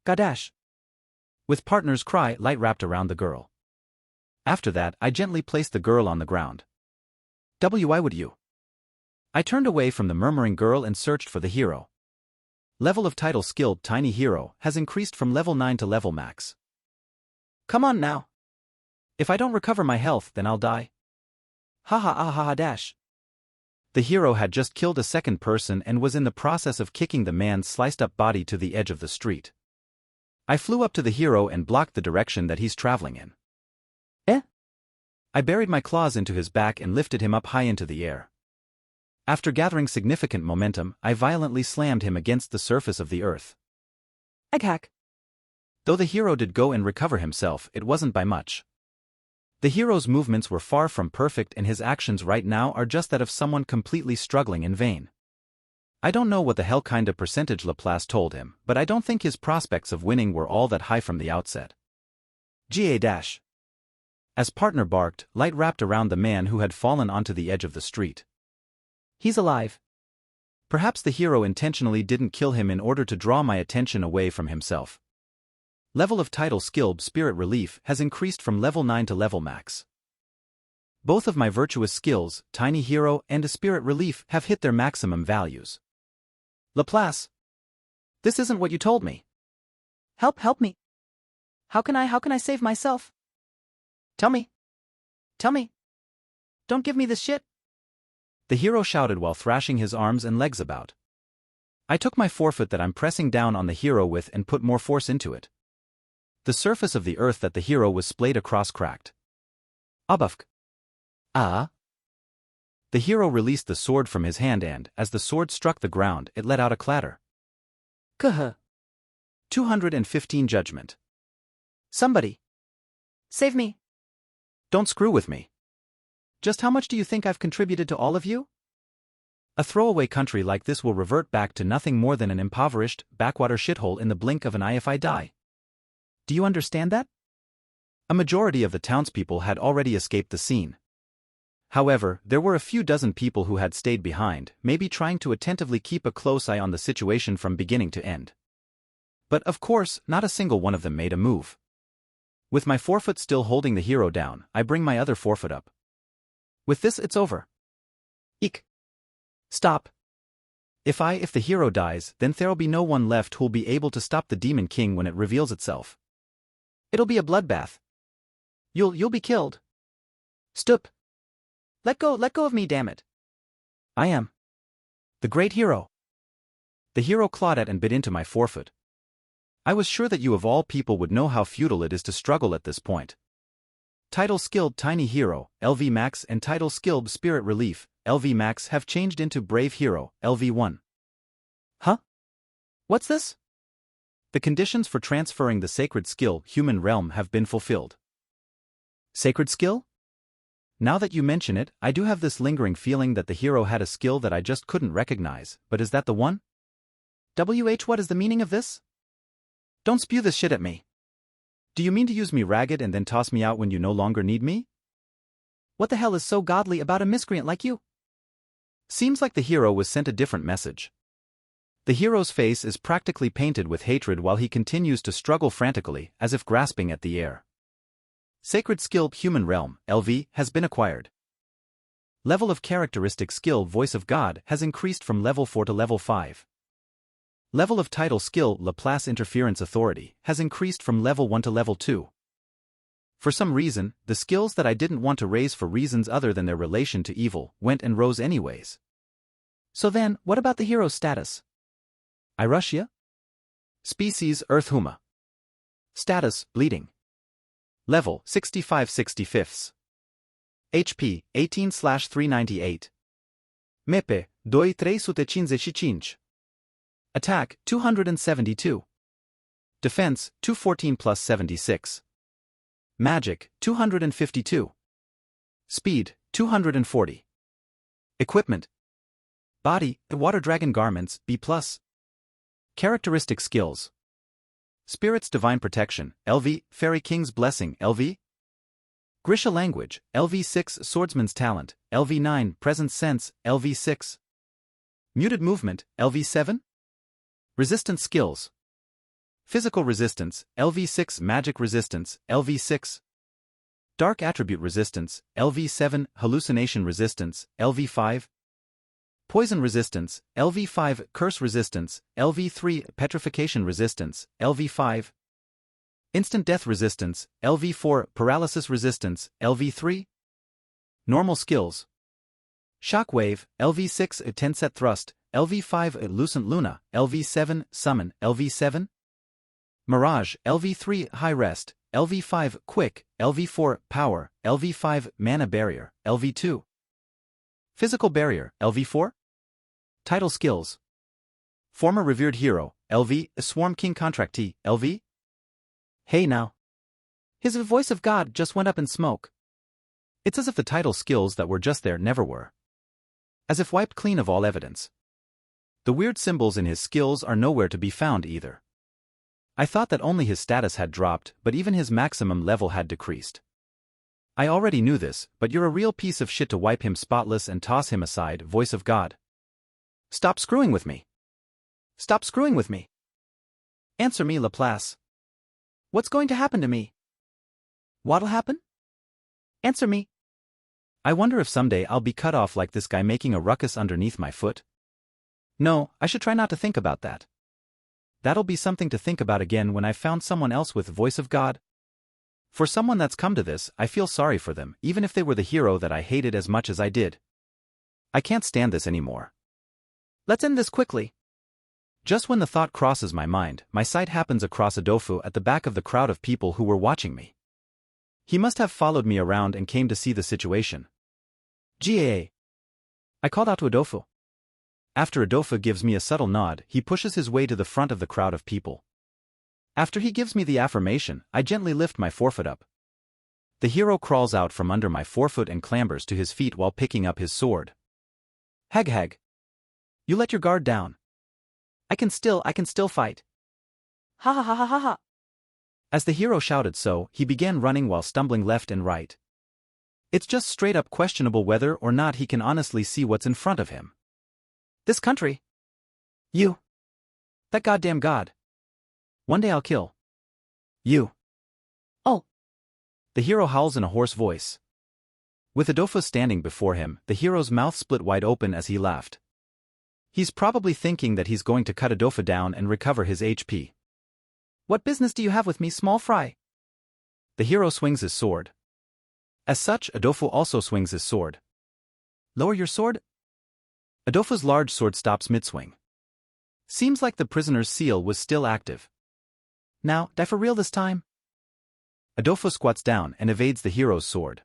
Speaker 2: Gadash.
Speaker 1: With partner's cry, light wrapped around the girl. After that, I gently placed the girl on the ground. Why would you? I turned away from the murmuring girl and searched for the hero. Level of title skilled tiny hero has increased from level 9 to level max. Come on now. If I don't recover my health, then I'll die.
Speaker 2: Ha dash.
Speaker 1: The hero had just killed a second person and was in the process of kicking the man's sliced-up body to the edge of the street. I flew up to the hero and blocked the direction that he's traveling in.
Speaker 2: Eh?
Speaker 1: I buried my claws into his back and lifted him up high into the air. After gathering significant momentum, I violently slammed him against the surface of the earth.
Speaker 2: Egg hack.
Speaker 1: Though the hero did go and recover himself, it wasn't by much. The hero's movements were far from perfect and his actions right now are just that of someone completely struggling in vain. I don't know what the hell kind of percentage Laplace told him, but I don't think his prospects of winning were all that high from the outset. Ga-. As partner barked, light wrapped around the man who had fallen onto the edge of the street.
Speaker 2: He's alive.
Speaker 1: Perhaps the hero intentionally didn't kill him in order to draw my attention away from himself. Level of title skill Spirit Relief has increased from level 9 to level max. Both of my virtuous skills, Tiny Hero and Spirit Relief, have hit their maximum values.
Speaker 2: Laplace. This isn't what you told me. Help me. How can I save myself? Tell me. Don't give me this shit.
Speaker 1: The hero shouted while thrashing his arms and legs about. I took my forefoot that I'm pressing down on the hero with and put more force into it. The surface of the earth that the hero was splayed across cracked.
Speaker 2: Abufk.
Speaker 1: Ah. The hero released the sword from his hand and, as the sword struck the ground, it let out a clatter.
Speaker 2: Kuh.
Speaker 1: 215 judgment.
Speaker 2: Somebody. Save me.
Speaker 1: Don't screw with me.
Speaker 2: Just how much do you think I've contributed to all of you?
Speaker 1: A throwaway country like this will revert back to nothing more than an impoverished, backwater shithole in the blink of an eye if I die.
Speaker 2: Do you understand that?
Speaker 1: A majority of the townspeople had already escaped the scene. However, there were a few dozen people who had stayed behind, maybe trying to attentively keep a close eye on the situation from beginning to end. But of course, not a single one of them made a move. With my forefoot still holding the hero down, I bring my other forefoot up. With this it's over.
Speaker 2: Eek.
Speaker 1: Stop. If the hero dies, then there'll be no one left who'll be able to stop the Demon King when it reveals itself.
Speaker 2: It'll be a bloodbath. You'll be killed.
Speaker 1: Stup.
Speaker 2: Let go of me, damn it.
Speaker 1: I am the great hero. The hero clawed at and bit into my forefoot. I was sure that you of all people would know how futile it is to struggle at this point. Title skilled Tiny Hero, LV Max, and title skilled Spirit Relief, LV Max, have changed into Brave Hero, LV1.
Speaker 2: Huh? What's this?
Speaker 1: The conditions for transferring the sacred skill Human Realm have been fulfilled. Sacred skill? Now that you mention it, I do have this lingering feeling that the hero had a skill that I just couldn't recognize, but is that the one?
Speaker 2: What is the meaning of this?
Speaker 1: Don't spew this shit at me. Do you mean to use me ragged and then toss me out when you no longer need me?
Speaker 2: What the hell is so godly about a miscreant like you?
Speaker 1: Seems like the hero was sent a different message. The hero's face is practically painted with hatred while he continues to struggle frantically, as if grasping at the air. Sacred skill Human Realm, LV, has been acquired. Level of characteristic skill Voice of God has increased from level 4 to level 5. Level of title skill Laplace Interference Authority has increased from level 1 to level 2. For some reason, the skills that I didn't want to raise for reasons other than their relation to evil went and rose anyways.
Speaker 2: So then, what about the hero's status?
Speaker 1: I rush ya? Species Earth Huma. Status Bleeding. Level 65/65. HP 18/398. Mepe 2,355. Attack 272. Defense 214+76. Magic 252. Speed 240. Equipment. Body, Water Dragon Garments, B+. Characteristic skills. Spirit's Divine Protection, LV, Fairy King's Blessing, LV. Grisha Language, LV6, Swordsman's Talent, LV9, Presence Sense, LV6. Muted Movement, LV7. Resistance Skills. Physical Resistance, LV6, Magic Resistance, LV6. Dark Attribute Resistance, LV7, Hallucination Resistance, LV5. Poison Resistance, LV5, Curse Resistance, LV3, Petrification Resistance, LV5. Instant Death Resistance, LV4, Paralysis Resistance, LV3. Normal Skills. Shockwave, LV6, Tenset Thrust, LV5, Lucent Luna, LV7, Summon, LV7. Mirage, LV3 High Rest, LV5 Quick, LV4 Power, LV5 Mana Barrier, LV2 Physical Barrier, LV4 Title Skills Former Revered Hero, LV, Swarm King Contractee, LV.
Speaker 2: Hey now. His voice of God just went up in smoke.
Speaker 1: It's as if the title skills that were just there never were. As if wiped clean of all evidence. The weird symbols in his skills are nowhere to be found either. I thought that only his status had dropped, but even his maximum level had decreased. I already knew this, but you're a real piece of shit to wipe him spotless and toss him aside, voice of God. Stop screwing with me. Stop screwing with me.
Speaker 2: Answer me, Laplace. What's going to happen to me? What'll happen? Answer me.
Speaker 1: I wonder if someday I'll be cut off like this guy making a ruckus underneath my foot. No, I should try not to think about that. That'll be something to think about again when I've found someone else with voice of God. For someone that's come to this, I feel sorry for them, even if they were the hero that I hated as much as I did. I can't stand this anymore.
Speaker 2: Let's end this quickly.
Speaker 1: Just when the thought crosses my mind, my sight happens across Adolfo at the back of the crowd of people who were watching me. He must have followed me around and came to see the situation. GAA. I called out to Adolfo. After Adolfo gives me a subtle nod, he pushes his way to the front of the crowd of people. After he gives me the affirmation, I gently lift my forefoot up. The hero crawls out from under my forefoot and clambers to his feet while picking up his sword.
Speaker 2: Hag. You let your guard down. I can still fight. Ha ha ha ha ha ha.
Speaker 1: As the hero shouted so, he began running while stumbling left and right. It's just straight up questionable whether or not he can honestly see what's in front of him.
Speaker 2: This country.
Speaker 1: You.
Speaker 2: That goddamn god.
Speaker 1: One day I'll kill.
Speaker 2: You. Oh.
Speaker 1: The hero howls in a hoarse voice. With Adolfo standing before him, the hero's mouth split wide open as he laughed. He's probably thinking that he's going to cut Adolfo down and recover his HP.
Speaker 2: What business do you have with me, small fry?
Speaker 1: The hero swings his sword. As such, Adolfo also swings his sword.
Speaker 2: Lower your sword?
Speaker 1: Adolfo's large sword stops mid-swing. Seems like the prisoner's seal was still active.
Speaker 2: Now, die for real this time?
Speaker 1: Adolfo squats down and evades the hero's sword.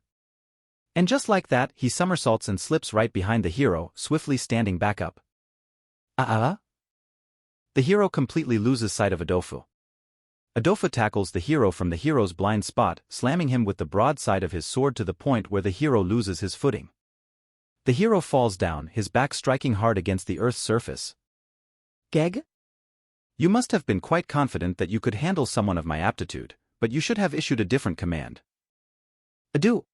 Speaker 1: And just like that, he somersaults and slips right behind the hero, swiftly standing back up. The hero completely loses sight of Adolfo. Adolfo tackles the hero from the hero's blind spot, slamming him with the broadside of his sword to the point where the hero loses his footing. The hero falls down, his back striking hard against the earth's surface.
Speaker 2: Geg?
Speaker 1: You must have been quite confident that you could handle someone of my aptitude, but you should have issued a different command.
Speaker 2: Ado.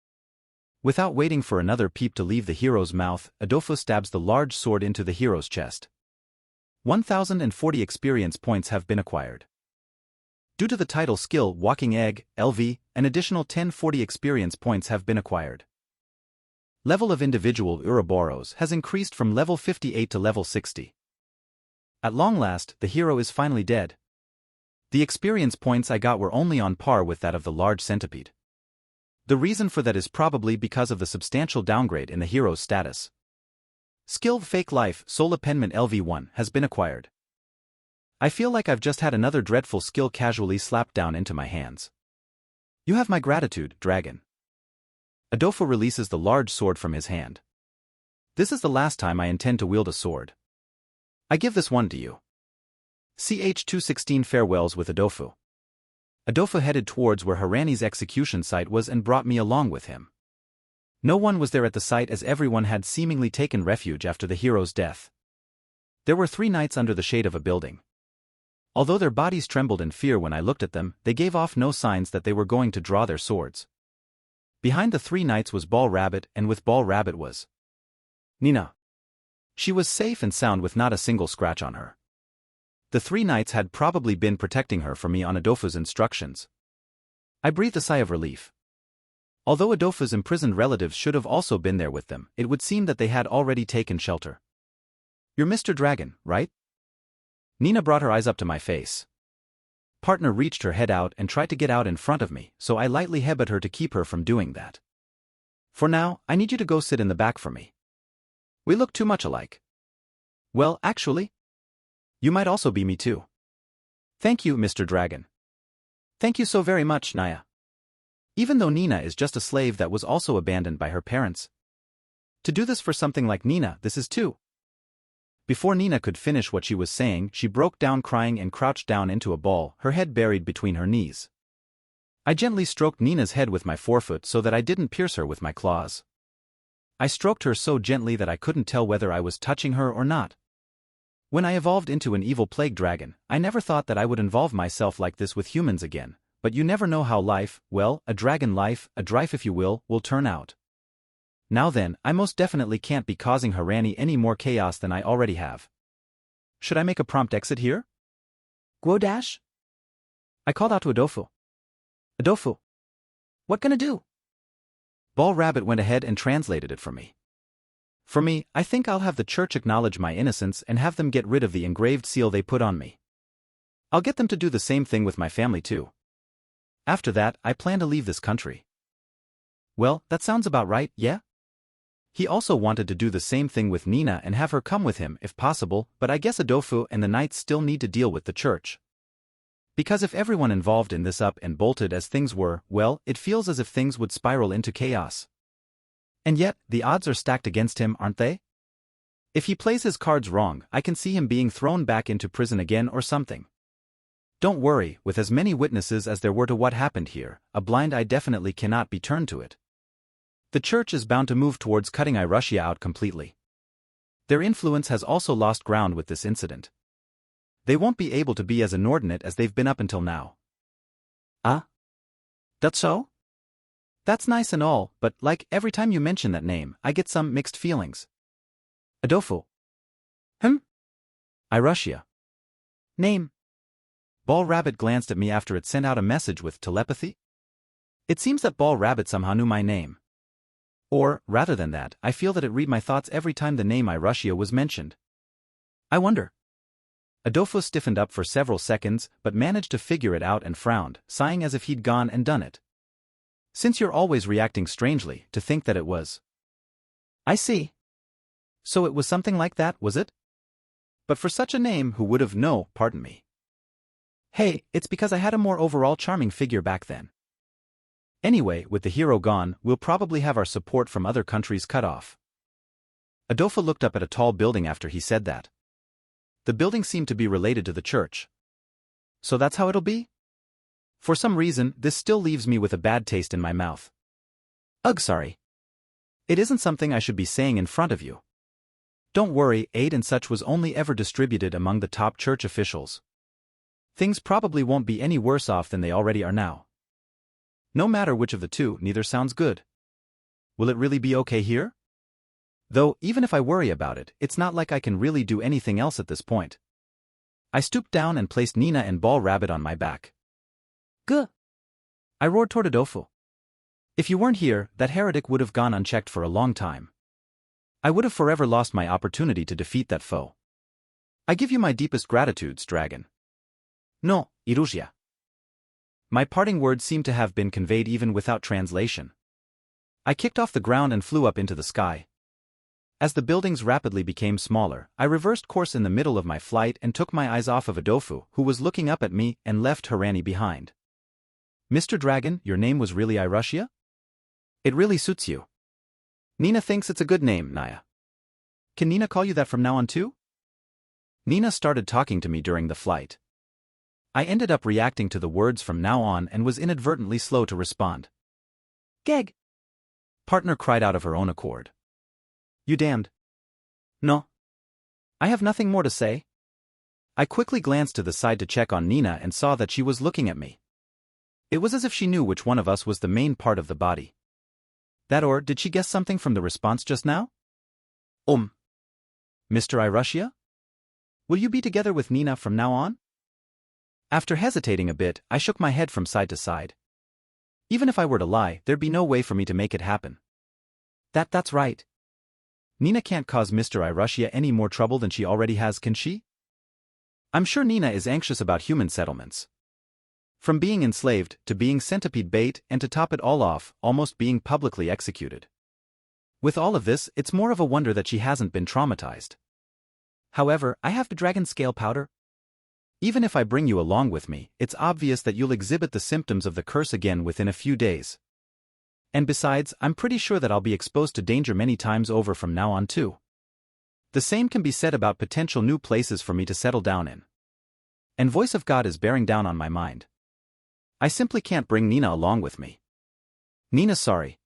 Speaker 1: Without waiting for another peep to leave the hero's mouth, Adolfo stabs the large sword into the hero's chest. 1,040 experience points have been acquired. Due to the title skill Walking Egg, LV, an additional 1040 experience points have been acquired. Level of individual Ouroboros has increased from level 58 to level 60. At long last, the hero is finally dead. The experience points I got were only on par with that of the large centipede. The reason for that is probably because of the substantial downgrade in the hero's status. Skill Fake Life Soul Appendment LV1 has been acquired. I feel like I've just had another dreadful skill casually slapped down into my hands. You have my gratitude, dragon. Adolfo releases the large sword from his hand. This is the last time I intend to wield a sword. I give this one to you. CH-216 Farewells with Adolfo. Adolfo headed towards where Harani's execution site was and brought me along with him. No one was there at the site as everyone had seemingly taken refuge after the hero's death. There were 3 knights under the shade of a building. Although their bodies trembled in fear when I looked at them, they gave off no signs that they were going to draw their swords. Behind the 3 knights was Ball Rabbit, and with Ball Rabbit was Nina. She was safe and sound with not a single scratch on her. The 3 knights had probably been protecting her from me on Adolfo's instructions. I breathed a sigh of relief. Although Adolfo's imprisoned relatives should have also been there with them, it would seem that they had already taken shelter. You're Mr. Dragon, right? Nina brought her eyes up to my face. Partner reached her head out and tried to get out in front of me, so I lightly headbutted her to keep her from doing that. For now, I need you to go sit in the back for me. We look too much alike. Well, actually, you might also be me too. Thank you, Mr. Dragon. Thank you so very much, Naya. Even though Nina is just a slave that was also abandoned by her parents. To do this for something like Nina, this is too. Before Nina could finish what she was saying, she broke down crying and crouched down into a ball, her head buried between her knees. I gently stroked Nina's head with my forefoot so that I didn't pierce her with my claws. I stroked her so gently that I couldn't tell whether I was touching her or not. When I evolved into an evil plague dragon, I never thought that I would involve myself like this with humans again, but you never know how life, well, a dragon life, a drife if you will turn out. Now then, I most definitely can't be causing Harani any more chaos than I already have. Should I make a prompt exit here?
Speaker 2: Guodash?
Speaker 1: I called out to Adolfo.
Speaker 2: Adolfo. What gonna do?
Speaker 1: Ball Rabbit went ahead and translated it for me. For me, I think I'll have the church acknowledge my innocence and have them get rid of the engraved seal they put on me. I'll get them to do the same thing with my family too. After that, I plan to leave this country. Well, that sounds about right, yeah? He also wanted to do the same thing with Nina and have her come with him if possible, but I guess Adolfo and the knights still need to deal with the church. Because if everyone involved in this up and bolted as things were, well, it feels as if things would spiral into chaos. And yet, the odds are stacked against him, aren't they? If he plays his cards wrong, I can see him being thrown back into prison again or something. Don't worry, with as many witnesses as there were to what happened here, a blind eye definitely cannot be turned to it. The church is bound to move towards cutting Russia out completely. Their influence has also lost ground with this incident. They won't be able to be as inordinate as they've been up until now.
Speaker 2: That's so?
Speaker 1: That's nice and all, but like every time you mention that name, I get some mixed feelings. Adolfo. Russia.
Speaker 2: Name.
Speaker 1: Ball Rabbit glanced at me after it sent out a message with telepathy. It seems that Ball Rabbit somehow knew my name. Or, rather than that, I feel that it read my thoughts every time the name Russia was mentioned. I wonder. Adolfo stiffened up for several seconds, but managed to figure it out and frowned, sighing as if he'd gone and done it. Since you're always reacting strangely, to think that it was.
Speaker 2: I see.
Speaker 1: So it was something like that, was it? But for such a name, who would have pardon me. Hey, it's because I had a more overall charming figure back then. Anyway, with the hero gone, we'll probably have our support from other countries cut off. Adolfo looked up at a tall building after he said that. The building seemed to be related to the church. So that's how it'll be? For some reason, this still leaves me with a bad taste in my mouth. Ugh, sorry. It isn't something I should be saying in front of you. Don't worry, aid and such was only ever distributed among the top church officials. Things probably won't be any worse off than they already are now. No matter which of the two, neither sounds good. Will it really be okay here? Though, even if I worry about it, it's not like I can really do anything else at this point. I stooped down and placed Nina and Ball Rabbit on my back.
Speaker 2: Guh!
Speaker 1: I roared toward Adolfo. If you weren't here, that heretic would have gone unchecked for a long time. I would have forever lost my opportunity to defeat that foe. I give you my deepest gratitudes, dragon. No, Iruzia. My parting words seemed to have been conveyed even without translation. I kicked off the ground and flew up into the sky. As the buildings rapidly became smaller, I reversed course in the middle of my flight and took my eyes off of Adolfo, who was looking up at me, and left Harani behind. Mr. Dragon, your name was really Russia? It really suits you. Nina thinks it's a good name, Naya. Can Nina call you that from now on too? Nina started talking to me during the flight. I ended up reacting to the words from now on and was inadvertently slow to respond.
Speaker 2: Geg!
Speaker 1: Partner cried out of her own accord. You damned. No. I have nothing more to say. I quickly glanced to the side to check on Nina and saw that she was looking at me. It was as if she knew which one of us was the main part of the body. That or did she guess something from the response just now? Mr. Russia? Will you be together with Nina from now on? After hesitating a bit, I shook my head from side to side. Even if I were to lie, there'd be no way for me to make it happen. That's right. Nina can't cause Mr. Russia any more trouble than she already has, can she? I'm sure Nina is anxious about human settlements. From being enslaved, to being centipede bait, and to top it all off, almost being publicly executed. With all of this, it's more of a wonder that she hasn't been traumatized. However, I have the dragon scale powder. Even if I bring you along with me, it's obvious that you'll exhibit the symptoms of the curse again within a few days. And besides, I'm pretty sure that I'll be exposed to danger many times over from now on too. The same can be said about potential new places for me to settle down in. And voice of God is bearing down on my mind. I simply can't bring Nina along with me. Nina's sorry.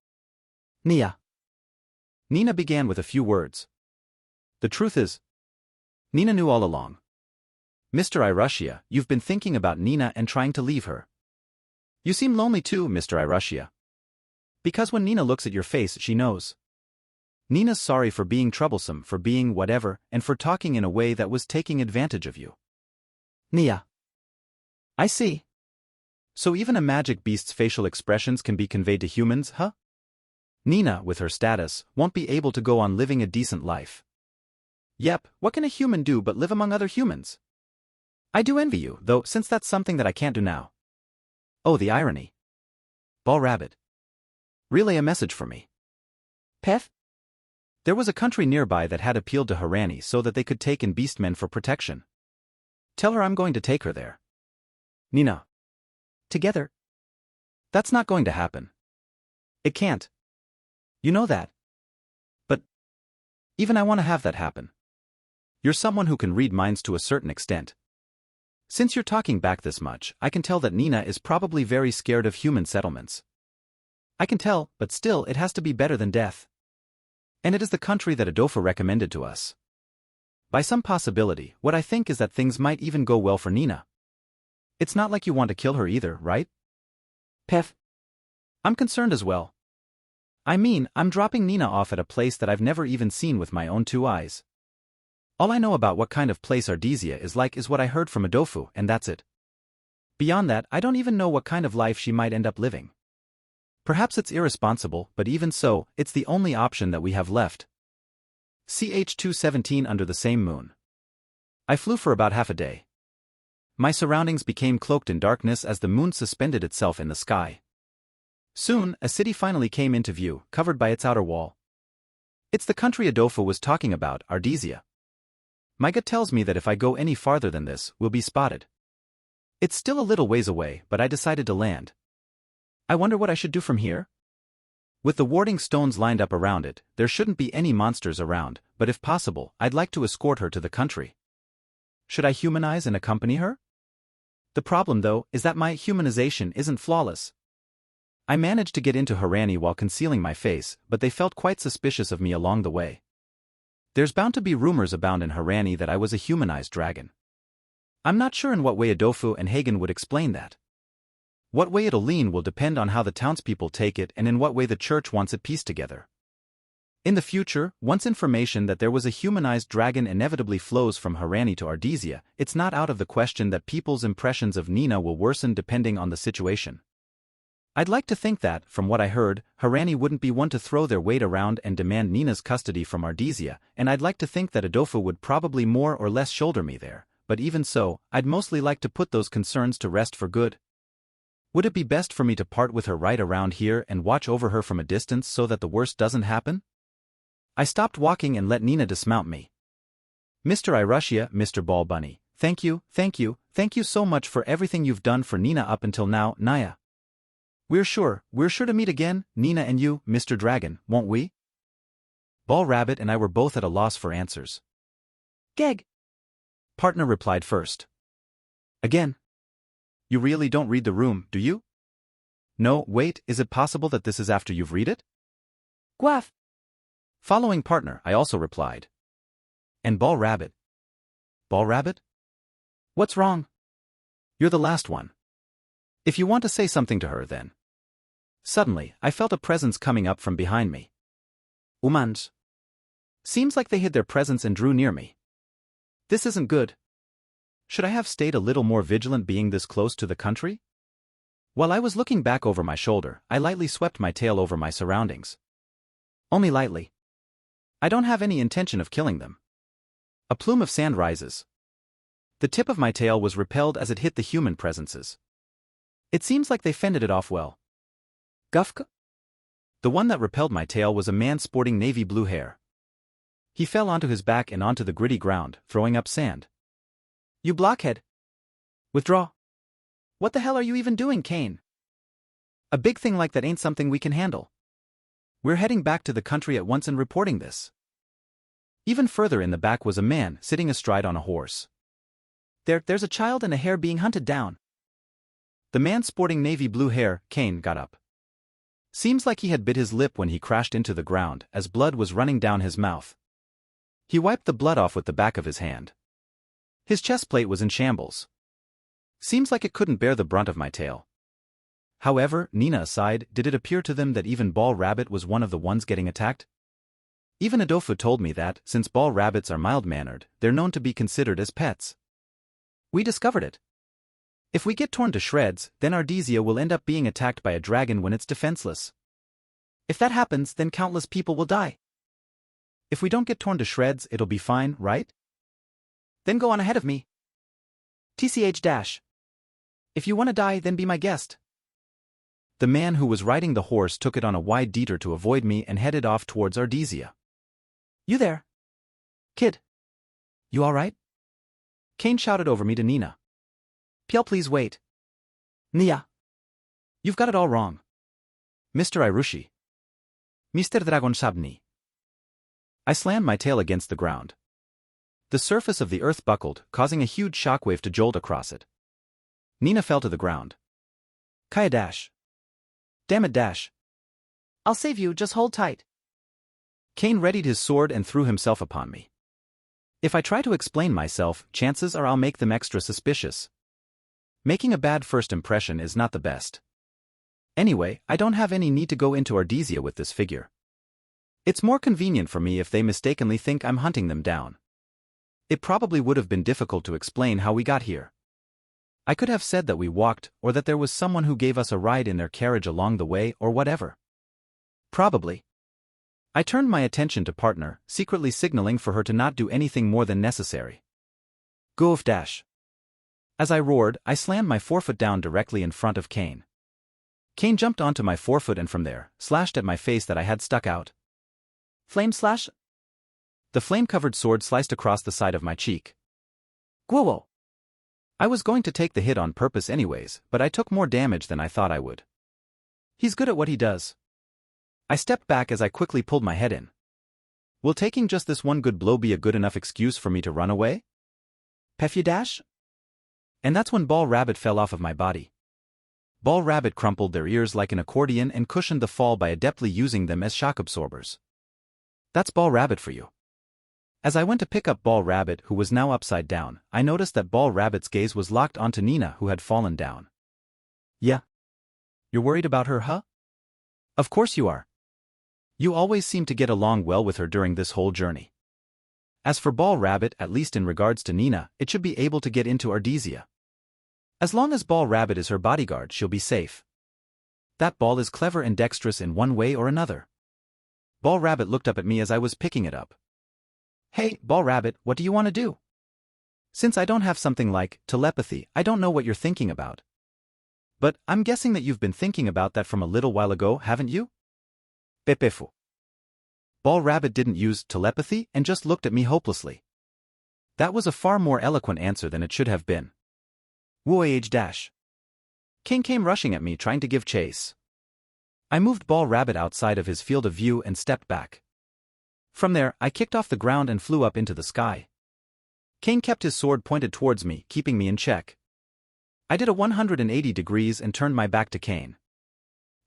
Speaker 2: Nia.
Speaker 1: Nina began with a few words. The truth is, Nina knew all along. Mr. Irushia, you've been thinking about Nina and trying to leave her. You seem lonely too, Mr. Irushia. Because when Nina looks at your face, she knows. Nina's sorry for being troublesome, for being whatever, and for talking in a way that was taking advantage of you.
Speaker 2: Nia. I see.
Speaker 1: So even a magic beast's facial expressions can be conveyed to humans, huh? Nina, with her status, won't be able to go on living a decent life. Yep, what can a human do but live among other humans? I do envy you, though, since that's something that I can't do now. Oh, the irony. Ball Rabbit. Relay a message for me.
Speaker 2: Pef?
Speaker 1: There was a country nearby that had appealed to Harani so that they could take in beastmen for protection. Tell her I'm going to take her there. Nina.
Speaker 2: Together?
Speaker 1: That's not going to happen. It can't. You know that. But even I want to have that happen. You're someone who can read minds to a certain extent. Since you're talking back this much, I can tell that Nina is probably very scared of human settlements. I can tell, but still it has to be better than death. And it is the country that Adolfo recommended to us. By some possibility, what I think is that things might even go well for Nina. It's not like you want to kill her either, right?
Speaker 2: Pef.
Speaker 1: I'm concerned as well. I mean, I'm dropping Nina off at a place that I've never even seen with my own two eyes. All I know about what kind of place Ardizia is like is what I heard from Adolfo, and that's it. Beyond that, I don't even know what kind of life she might end up living. Perhaps it's irresponsible, but even so, it's the only option that we have left. CH-217 under the same moon. I flew for about half a day. My surroundings became cloaked in darkness as the moon suspended itself in the sky. Soon, a city finally came into view, covered by its outer wall. It's the country Adolfo was talking about, Ardizia. My gut tells me that if I go any farther than this, we'll be spotted. It's still a little ways away, but I decided to land. I wonder what I should do from here? With the warding stones lined up around it, there shouldn't be any monsters around, but if possible, I'd like to escort her to the country. Should I humanize and accompany her? The problem, though, is that my humanization isn't flawless. I managed to get into Harani while concealing my face, but they felt quite suspicious of me along the way. There's bound to be rumors abound in Harani that I was a humanized dragon. I'm not sure in what way Adolfo and Hagen would explain that. What way it'll lean will depend on how the townspeople take it and in what way the church wants it pieced together. In the future, once information that there was a humanized dragon inevitably flows from Harani to Ardizia, it's not out of the question that people's impressions of Nina will worsen depending on the situation. I'd like to think that, from what I heard, Harani wouldn't be one to throw their weight around and demand Nina's custody from Ardizia, and I'd like to think that Adolfo would probably more or less shoulder me there, but even so, I'd mostly like to put those concerns to rest for good. Would it be best for me to part with her right around here and watch over her from a distance so that the worst doesn't happen? I stopped walking and let Nina dismount me. Mr. Irushia, Mr. Ball Bunny, thank you so much for everything you've done for Nina up until now, Naya. We're sure to meet again, Nina and you, Mr. Dragon, won't we? Ball Rabbit and I were both at a loss for answers.
Speaker 2: Geg.
Speaker 1: Partner replied first. Again. You really don't read the room, do you? No, wait, is it possible that this is after you've read it?
Speaker 2: Guaf.
Speaker 1: Following partner, I also replied. And Ball Rabbit. Ball Rabbit? What's wrong? You're the last one. If you want to say something to her, then. Suddenly, I felt a presence coming up from behind me. Umans. Seems like they hid their presence and drew near me. This isn't good. Should I have stayed a little more vigilant being this close to the country? While I was looking back over my shoulder, I lightly swept my tail over my surroundings. Only lightly. I don't have any intention of killing them. A plume of sand rises. The tip of my tail was repelled as it hit the human presences. It seems like they fended it off well. Gufka? The one that repelled my tail was a man sporting navy blue hair. He fell onto his back and onto the gritty ground, throwing up sand. You blockhead!
Speaker 2: Withdraw. What the hell are you even doing, Kane? A big thing like that ain't something we can handle. We're heading back to the country at once and reporting this. Even further in the back was a man sitting astride on a horse. There's a child and a hare being hunted down. The man sporting navy blue hair, Kane, got up. Seems like he had bit his lip when he crashed into the ground, as blood was running down his mouth. He wiped the blood off with the back of his hand. His chest plate was in shambles. Seems like it couldn't bear the brunt of my tail. However, Nina aside, did it appear to them that even Ball Rabbit was one of the ones getting attacked? Even Adolfo told me that, since ball rabbits are mild-mannered, they're known to be considered as pets. We discovered it. If we get torn to shreds, then Ardizia will end up being attacked by a dragon when it's defenseless. If that happens, then countless people will die. If we don't get torn to shreds, it'll be fine, right? Then go on ahead of me. TCH-. If you want to die, then be my guest. The man who was riding the horse took it on a wide detour to avoid me and headed off towards Ardizia. You there? Kid. You all right? Kane shouted over me to Nina. Piel, please wait. Nia. You've got it all wrong. Mr. Irushi. Mr. Dragon Hatchling. I slammed my tail against the ground. The surface of the earth buckled, causing a huge shockwave to jolt across it. Nina fell to the ground. Kaya dash. Damn it, dash. I'll save you, just hold tight. Kane readied his sword and threw himself upon me. If I try to explain myself, chances are I'll make them extra suspicious. Making a bad first impression is not the best. Anyway, I don't have any need to go into Ardizia with this figure. It's more convenient for me if they mistakenly think I'm hunting them down. It probably would have been difficult to explain how we got here. I could have said that we walked, or that there was someone who gave us a ride in their carriage along the way, or whatever. Probably. I turned my attention to partner, secretly signaling for her to not do anything more than necessary. Goof dash. As I roared, I slammed my forefoot down directly in front of Kane. Kane jumped onto my forefoot and from there, slashed at my face that I had stuck out. Flame slash? The flame-covered sword sliced across the side of my cheek. Guo! I was going to take the hit on purpose anyways, but I took more damage than I thought I would. He's good at what he does. I stepped back as I quickly pulled my head in. Will taking just this one good blow be a good enough excuse for me to run away? Pefyu dash? And that's when Ball Rabbit fell off of my body. Ball Rabbit crumpled their ears like an accordion and cushioned the fall by adeptly using them as shock absorbers. That's Ball Rabbit for you. As I went to pick up Ball Rabbit, who was now upside down, I noticed that Ball Rabbit's gaze was locked onto Nina, who had fallen down. Yeah? You're worried about her, huh? Of course you are. You always seem to get along well with her during this whole journey. As for Ball Rabbit, at least in regards to Nina, it should be able to get into Ardizia. As long as Ball Rabbit is her bodyguard, she'll be safe. That ball is clever and dexterous in one way or another. Ball Rabbit looked up at me as I was picking it up. Hey, Ball Rabbit, what do you want to do? Since I don't have something like telepathy, I don't know what you're thinking about. But I'm guessing that you've been thinking about that from a little while ago, haven't you? Pepefu. Ball Rabbit didn't use telepathy and just looked at me hopelessly. That was a far more eloquent answer than it should have been. Wooah dash. King came rushing at me trying to give chase. I moved Ball Rabbit outside of his field of view and stepped back. From there, I kicked off the ground and flew up into the sky. Kane kept his sword pointed towards me, keeping me in check. I did a 180 degrees and turned my back to Kane.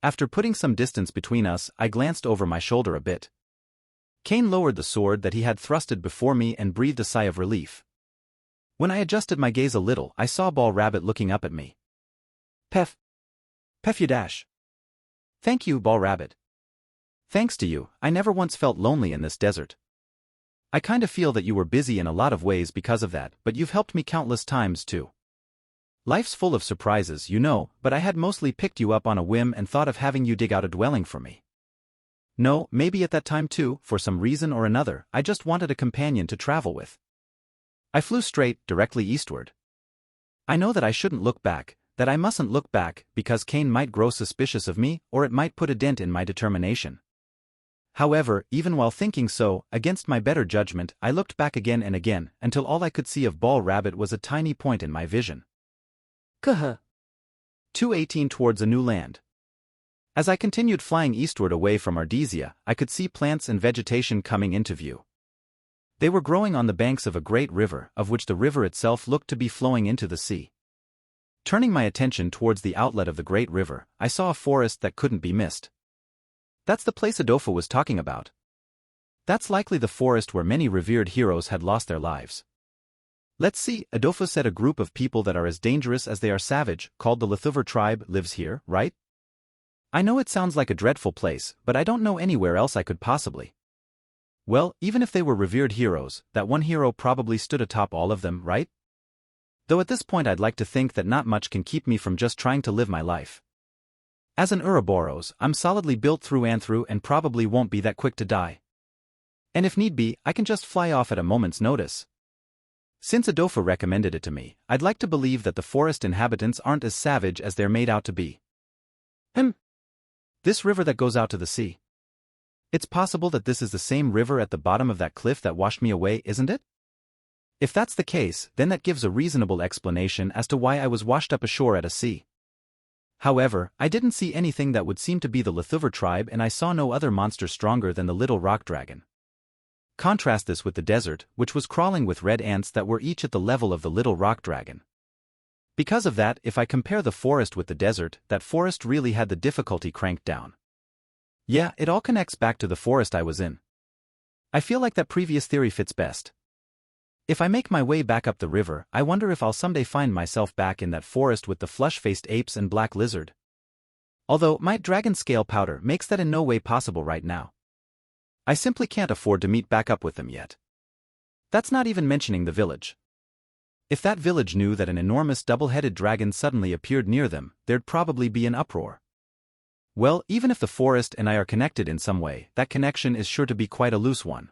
Speaker 2: After putting some distance between us, I glanced over my shoulder a bit. Kane lowered the sword that he had thrusted before me and breathed a sigh of relief. When I adjusted my gaze a little, I saw Ball Rabbit looking up at me. Pefyu dash. Thank you, Ball Rabbit. Thanks to you, I never once felt lonely in this desert. I kinda feel that you were busy in a lot of ways because of that, but you've helped me countless times too. Life's full of surprises, you know, but I had mostly picked you up on a whim and thought of having you dig out a dwelling for me. No, maybe at that time too, for some reason or another, I just wanted a companion to travel with. I flew straight, directly eastward. I know that I shouldn't look back, that I mustn't look back, because Kane might grow suspicious of me, or it might put a dent in my determination. However, even while thinking so, against my better judgment, I looked back again and again, until all I could see of Ball Rabbit was a tiny point in my vision. Kuh. 218 towards a new land. As I continued flying eastward away from Ardesia, I could see plants and vegetation coming into view. They were growing on the banks of a great river, of which the river itself looked to be flowing into the sea. Turning my attention towards the outlet of the great river, I saw a forest that couldn't be missed. That's the place Adolfo was talking about. That's likely the forest where many revered heroes had lost their lives. Let's see, Adolfo said a group of people that are as dangerous as they are savage, called the Lethuver tribe, lives here, right? I know it sounds like a dreadful place, but I don't know anywhere else I could possibly. Well, even if they were revered heroes, that one hero probably stood atop all of them, right? Though at this point I'd like to think that not much can keep me from just trying to live my life. As an Ouroboros, I'm solidly built through and probably won't be that quick to die. And if need be, I can just fly off at a moment's notice. Since Adolfo recommended it to me, I'd like to believe that the forest inhabitants aren't as savage as they're made out to be. This river that goes out to the sea. It's possible that this is the same river at the bottom of that cliff that washed me away, isn't it? If that's the case, then that gives a reasonable explanation as to why I was washed up ashore at a sea. However, I didn't see anything that would seem to be the Lethuver tribe, and I saw no other monster stronger than the little rock dragon. Contrast this with the desert, which was crawling with red ants that were each at the level of the little rock dragon. Because of that, if I compare the forest with the desert, that forest really had the difficulty cranked down. Yeah, it all connects back to the forest I was in. I feel like that previous theory fits best. If I make my way back up the river, I wonder if I'll someday find myself back in that forest with the flush-faced apes and black lizard. Although, my dragon scale powder makes that in no way possible right now. I simply can't afford to meet back up with them yet. That's not even mentioning the village. If that village knew that an enormous double-headed dragon suddenly appeared near them, there'd probably be an uproar. Well, even if the forest and I are connected in some way, that connection is sure to be quite a loose one.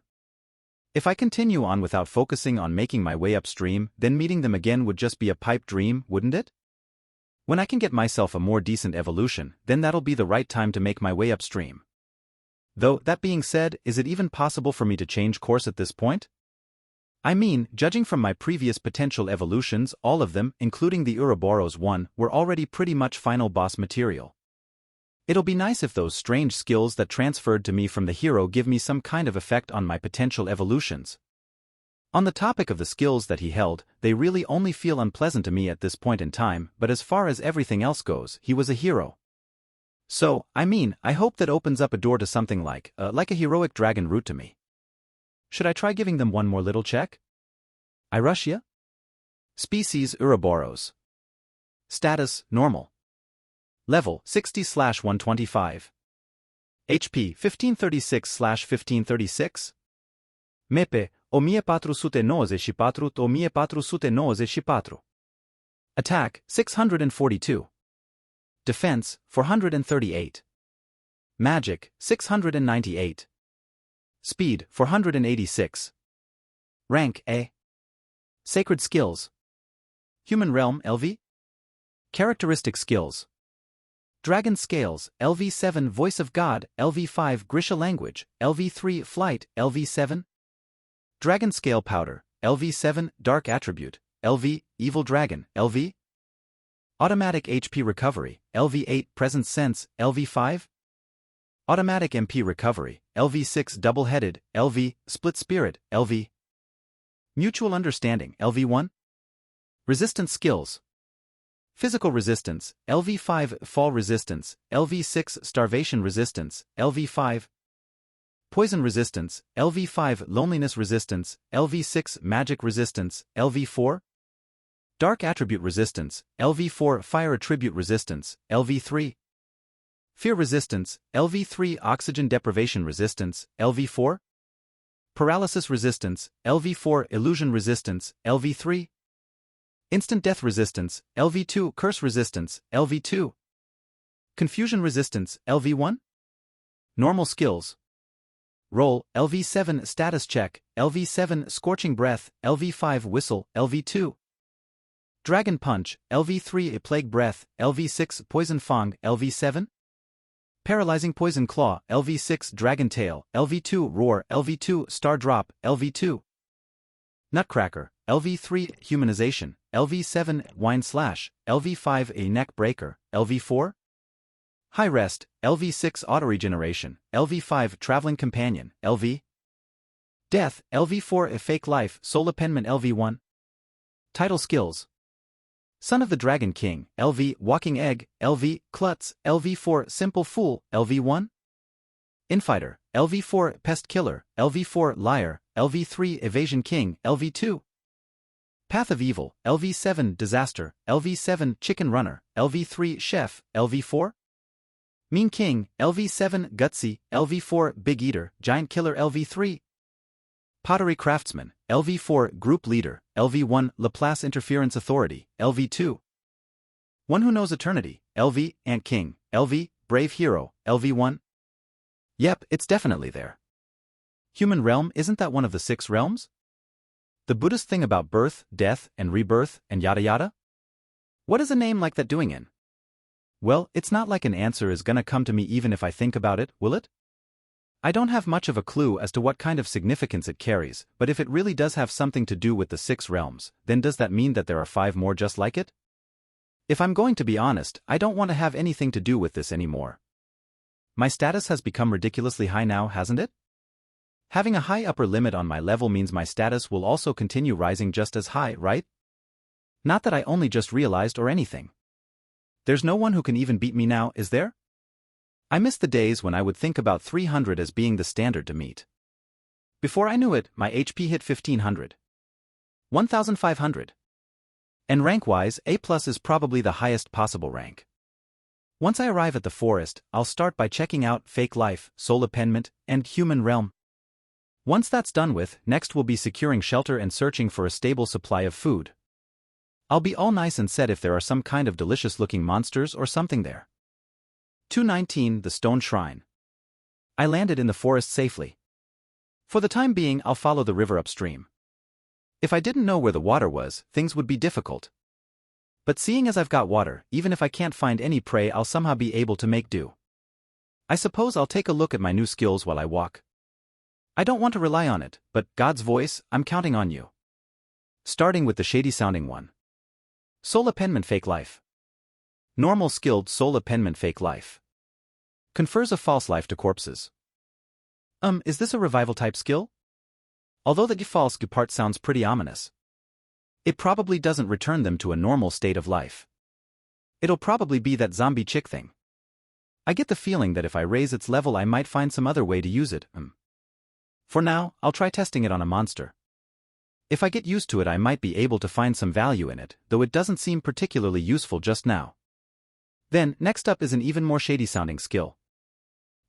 Speaker 2: If I continue on without focusing on making my way upstream, then meeting them again would just be a pipe dream, wouldn't it? When I can get myself a more decent evolution, then that'll be the right time to make my way upstream. Though, that being said, is it even possible for me to change course at this point? I mean, judging from my previous potential evolutions, all of them, including the Ouroboros one, were already pretty much final boss material. It'll be nice if those strange skills that transferred to me from the hero give me some kind of effect on my potential evolutions. On the topic of the skills that he held, they really only feel unpleasant to me at this point in time, but as far as everything else goes, he was a hero. So, I mean, I hope that opens up a door to something like a heroic dragon route to me. Should I try giving them one more little check? I rush ya? Species Ouroboros. Status, normal. Level, 60/125. HP, 1536/1536. Mepe, 1494/1494. Attack, 642. Defense, 438. Magic, 698. Speed, 486. Rank, A. Sacred Skills. Human Realm, LV. Characteristic Skills. Dragon Scales, LV7 Voice of God, LV5 Grisha Language, LV3 Flight, LV7. Dragon Scale Powder, LV7 Dark Attribute, LV Evil Dragon, LV. Automatic HP Recovery, LV8 Presence Sense, LV5. Automatic MP Recovery, LV6 Double-Headed, LV Split Spirit, LV. Mutual Understanding, LV1. Resistance Skills. Physical Resistance, LV5 Fall Resistance, LV6 Starvation Resistance, LV5. Poison Resistance, LV5 Loneliness Resistance, LV6 Magic Resistance, LV4. Dark Attribute Resistance, LV4 Fire Attribute Resistance, LV3. Fear Resistance, LV3 Oxygen Deprivation Resistance, LV4. Paralysis Resistance, LV4 Illusion Resistance, LV3. Instant Death Resistance, LV2 Curse Resistance, LV2. Confusion Resistance, LV1. Normal Skills. Roll, LV7 Status Check, LV7 Scorching Breath, LV5 Whistle, LV2. Dragon Punch, LV3 A Plague Breath, LV6 Poison Fang, LV7. Paralyzing Poison Claw, LV6 Dragon Tail, LV2 Roar, LV2 Star Drop, LV2. Nutcracker, LV3 Humanization, LV7 Wine Slash, LV5 a Neck Breaker, LV4 High Rest, LV6 Auto-Regeneration, LV5 Traveling Companion, LV Death, LV4 a Fake Life, Soul Appendment LV1 Title Skills Son of the Dragon King, LV Walking Egg, LV Klutz, LV4 Simple Fool, LV1 Infighter, LV4 Pest Killer, LV4 Liar, LV3 Evasion King, LV2 Path of Evil, LV7 Disaster, LV7 Chicken Runner, LV3 Chef, LV4 Mean King, LV7 Gutsy, LV4 Big Eater, Giant Killer LV3 Pottery Craftsman, LV4 Group Leader, LV1 Laplace Interference Authority, LV2 One Who Knows Eternity, LV Ant King, LV Brave Hero, LV1 Yep, it's definitely there. Human realm, isn't that one of the 6 realms? The Buddhist thing about birth, death, and rebirth, and yada yada? What is a name like that doing in? Well, it's not like an answer is gonna come to me even if I think about it, will it? I don't have much of a clue as to what kind of significance it carries, but if it really does have something to do with the 6 realms, then does that mean that there are 5 more just like it? If I'm going to be honest, I don't want to have anything to do with this anymore. My status has become ridiculously high now, hasn't it? Having a high upper limit on my level means my status will also continue rising just as high, right? Not that I only just realized or anything. There's no one who can even beat me now, is there? I miss the days when I would think about 300 as being the standard to meet. Before I knew it, my HP hit 1500. 1500. And rank-wise, A+ is probably the highest possible rank. Once I arrive at the forest, I'll start by checking out Fake Life, Soul Appendment, and Human Realm. Once that's done with, next will be securing shelter and searching for a stable supply of food. I'll be all nice and set if there are some kind of delicious-looking monsters or something there. 219 The Stone Shrine. I landed in the forest safely. For the time being, I'll follow the river upstream. If I didn't know where the water was, things would be difficult. But seeing as I've got water, even if I can't find any prey, I'll somehow be able to make do. I suppose I'll take a look at my new skills while I walk. I don't want to rely on it, but God's voice, I'm counting on you. Starting with the shady-sounding one. Soul Appendment Fake Life. Normal skilled Soul Appendment Fake Life. Confers a false life to corpses. Is this a revival type skill? Although the false part sounds pretty ominous. It probably doesn't return them to a normal state of life. It'll probably be that zombie chick thing. I get the feeling that if I raise its level I might find some other way to use it. For now, I'll try testing it on a monster. If I get used to it I might be able to find some value in it, though it doesn't seem particularly useful just now. Then, next up is an even more shady-sounding skill.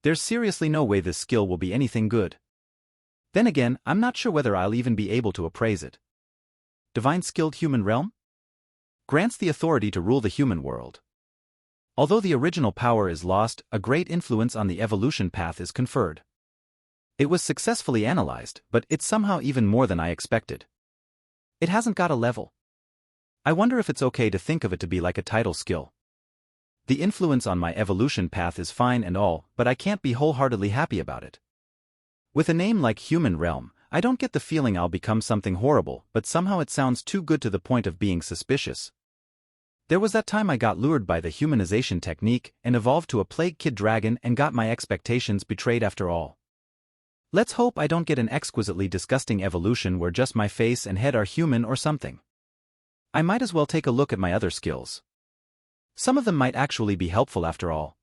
Speaker 2: There's seriously no way this skill will be anything good. Then again, I'm not sure whether I'll even be able to appraise it. Divine Skilled Human Realm? Grants the authority to rule the human world. Although the original power is lost, a great influence on the evolution path is conferred. It was successfully analyzed, but it's somehow even more than I expected. It hasn't got a level. I wonder if it's okay to think of it to be like a title skill. The influence on my evolution path is fine and all, but I can't be wholeheartedly happy about it. With a name like Human Realm, I don't get the feeling I'll become something horrible, but somehow it sounds too good to the point of being suspicious. There was that time I got lured by the humanization technique and evolved to a plague kid dragon and got my expectations betrayed after all. Let's hope I don't get an exquisitely disgusting evolution where just my face and head are human or something. I might as well take a look at my other skills. Some of them might actually be helpful after all.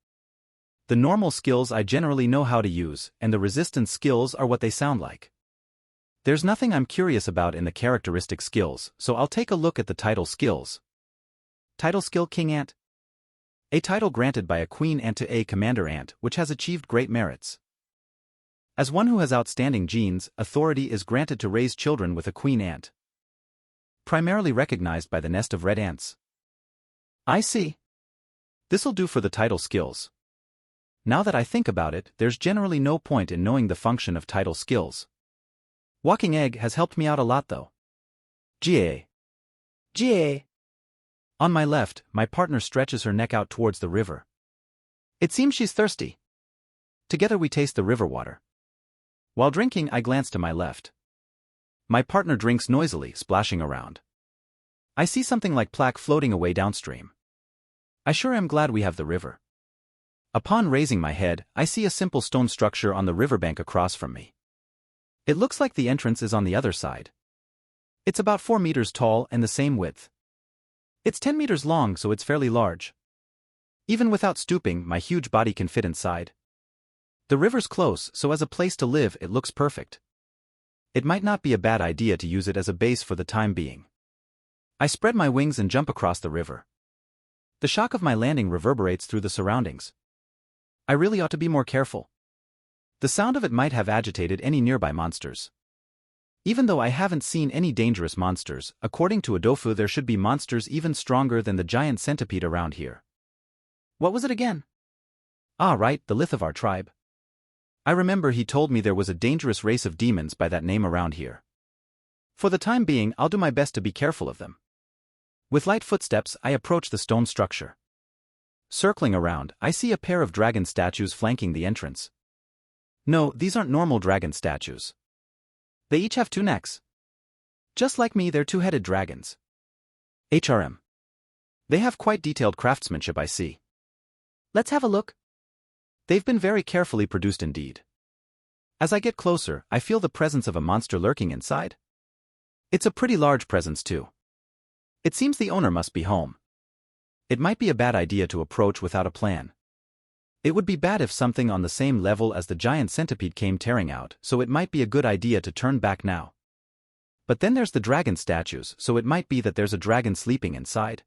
Speaker 2: The normal skills I generally know how to use, and the resistance skills are what they sound like. There's nothing I'm curious about in the characteristic skills, so I'll take a look at the title skills. Title Skill King Ant. A title granted by a queen ant to a commander ant which has achieved great merits. As one who has outstanding genes, authority is granted to raise children with a queen ant. Primarily recognized by the nest of red ants. I see. This'll do for the title skills. Now that I think about it, there's generally no point in knowing the function of title skills. Walking Egg has helped me out a lot though. GA. GA. On my left, my partner stretches her neck out towards the river. It seems she's thirsty. Together we taste the river water. While drinking, I glance to my left.
Speaker 1: My partner drinks noisily, splashing around. I see something like plaque floating away downstream. I sure am glad we have the river. Upon raising my head, I see a simple stone structure on the riverbank across from me. It looks like the entrance is on the other side. It's about 4 meters tall and the same width. It's 10 meters long, so it's fairly large. Even without stooping, my huge body can fit inside. The river's close, so as a place to live, it looks perfect. It might not be a bad idea to use it as a base for the time being. I spread my wings and jump across the river. The shock of my landing reverberates through the surroundings. I really ought to be more careful. The sound of it might have agitated any nearby monsters. Even though I haven't seen any dangerous monsters, according to Adofu there should be monsters even stronger than the giant centipede around here. What was it again? Ah, right, the Lith of our tribe. I remember he told me there was a dangerous race of demons by that name around here. For the time being, I'll do my best to be careful of them. With light footsteps, I approach the stone structure. Circling around, I see a pair of dragon statues flanking the entrance. No, these aren't normal dragon statues. They each have 2 necks. Just like me, they're 2-headed dragons. HRM. They have quite detailed craftsmanship, I see. Let's have a look. They've been very carefully produced indeed. As I get closer, I feel the presence of a monster lurking inside. It's a pretty large presence too. It seems the owner must be home. It might be a bad idea to approach without a plan. It would be bad if something on the same level as the giant centipede came tearing out, so it might be a good idea to turn back now. But then there's the dragon statues, so it might be that there's a dragon sleeping inside.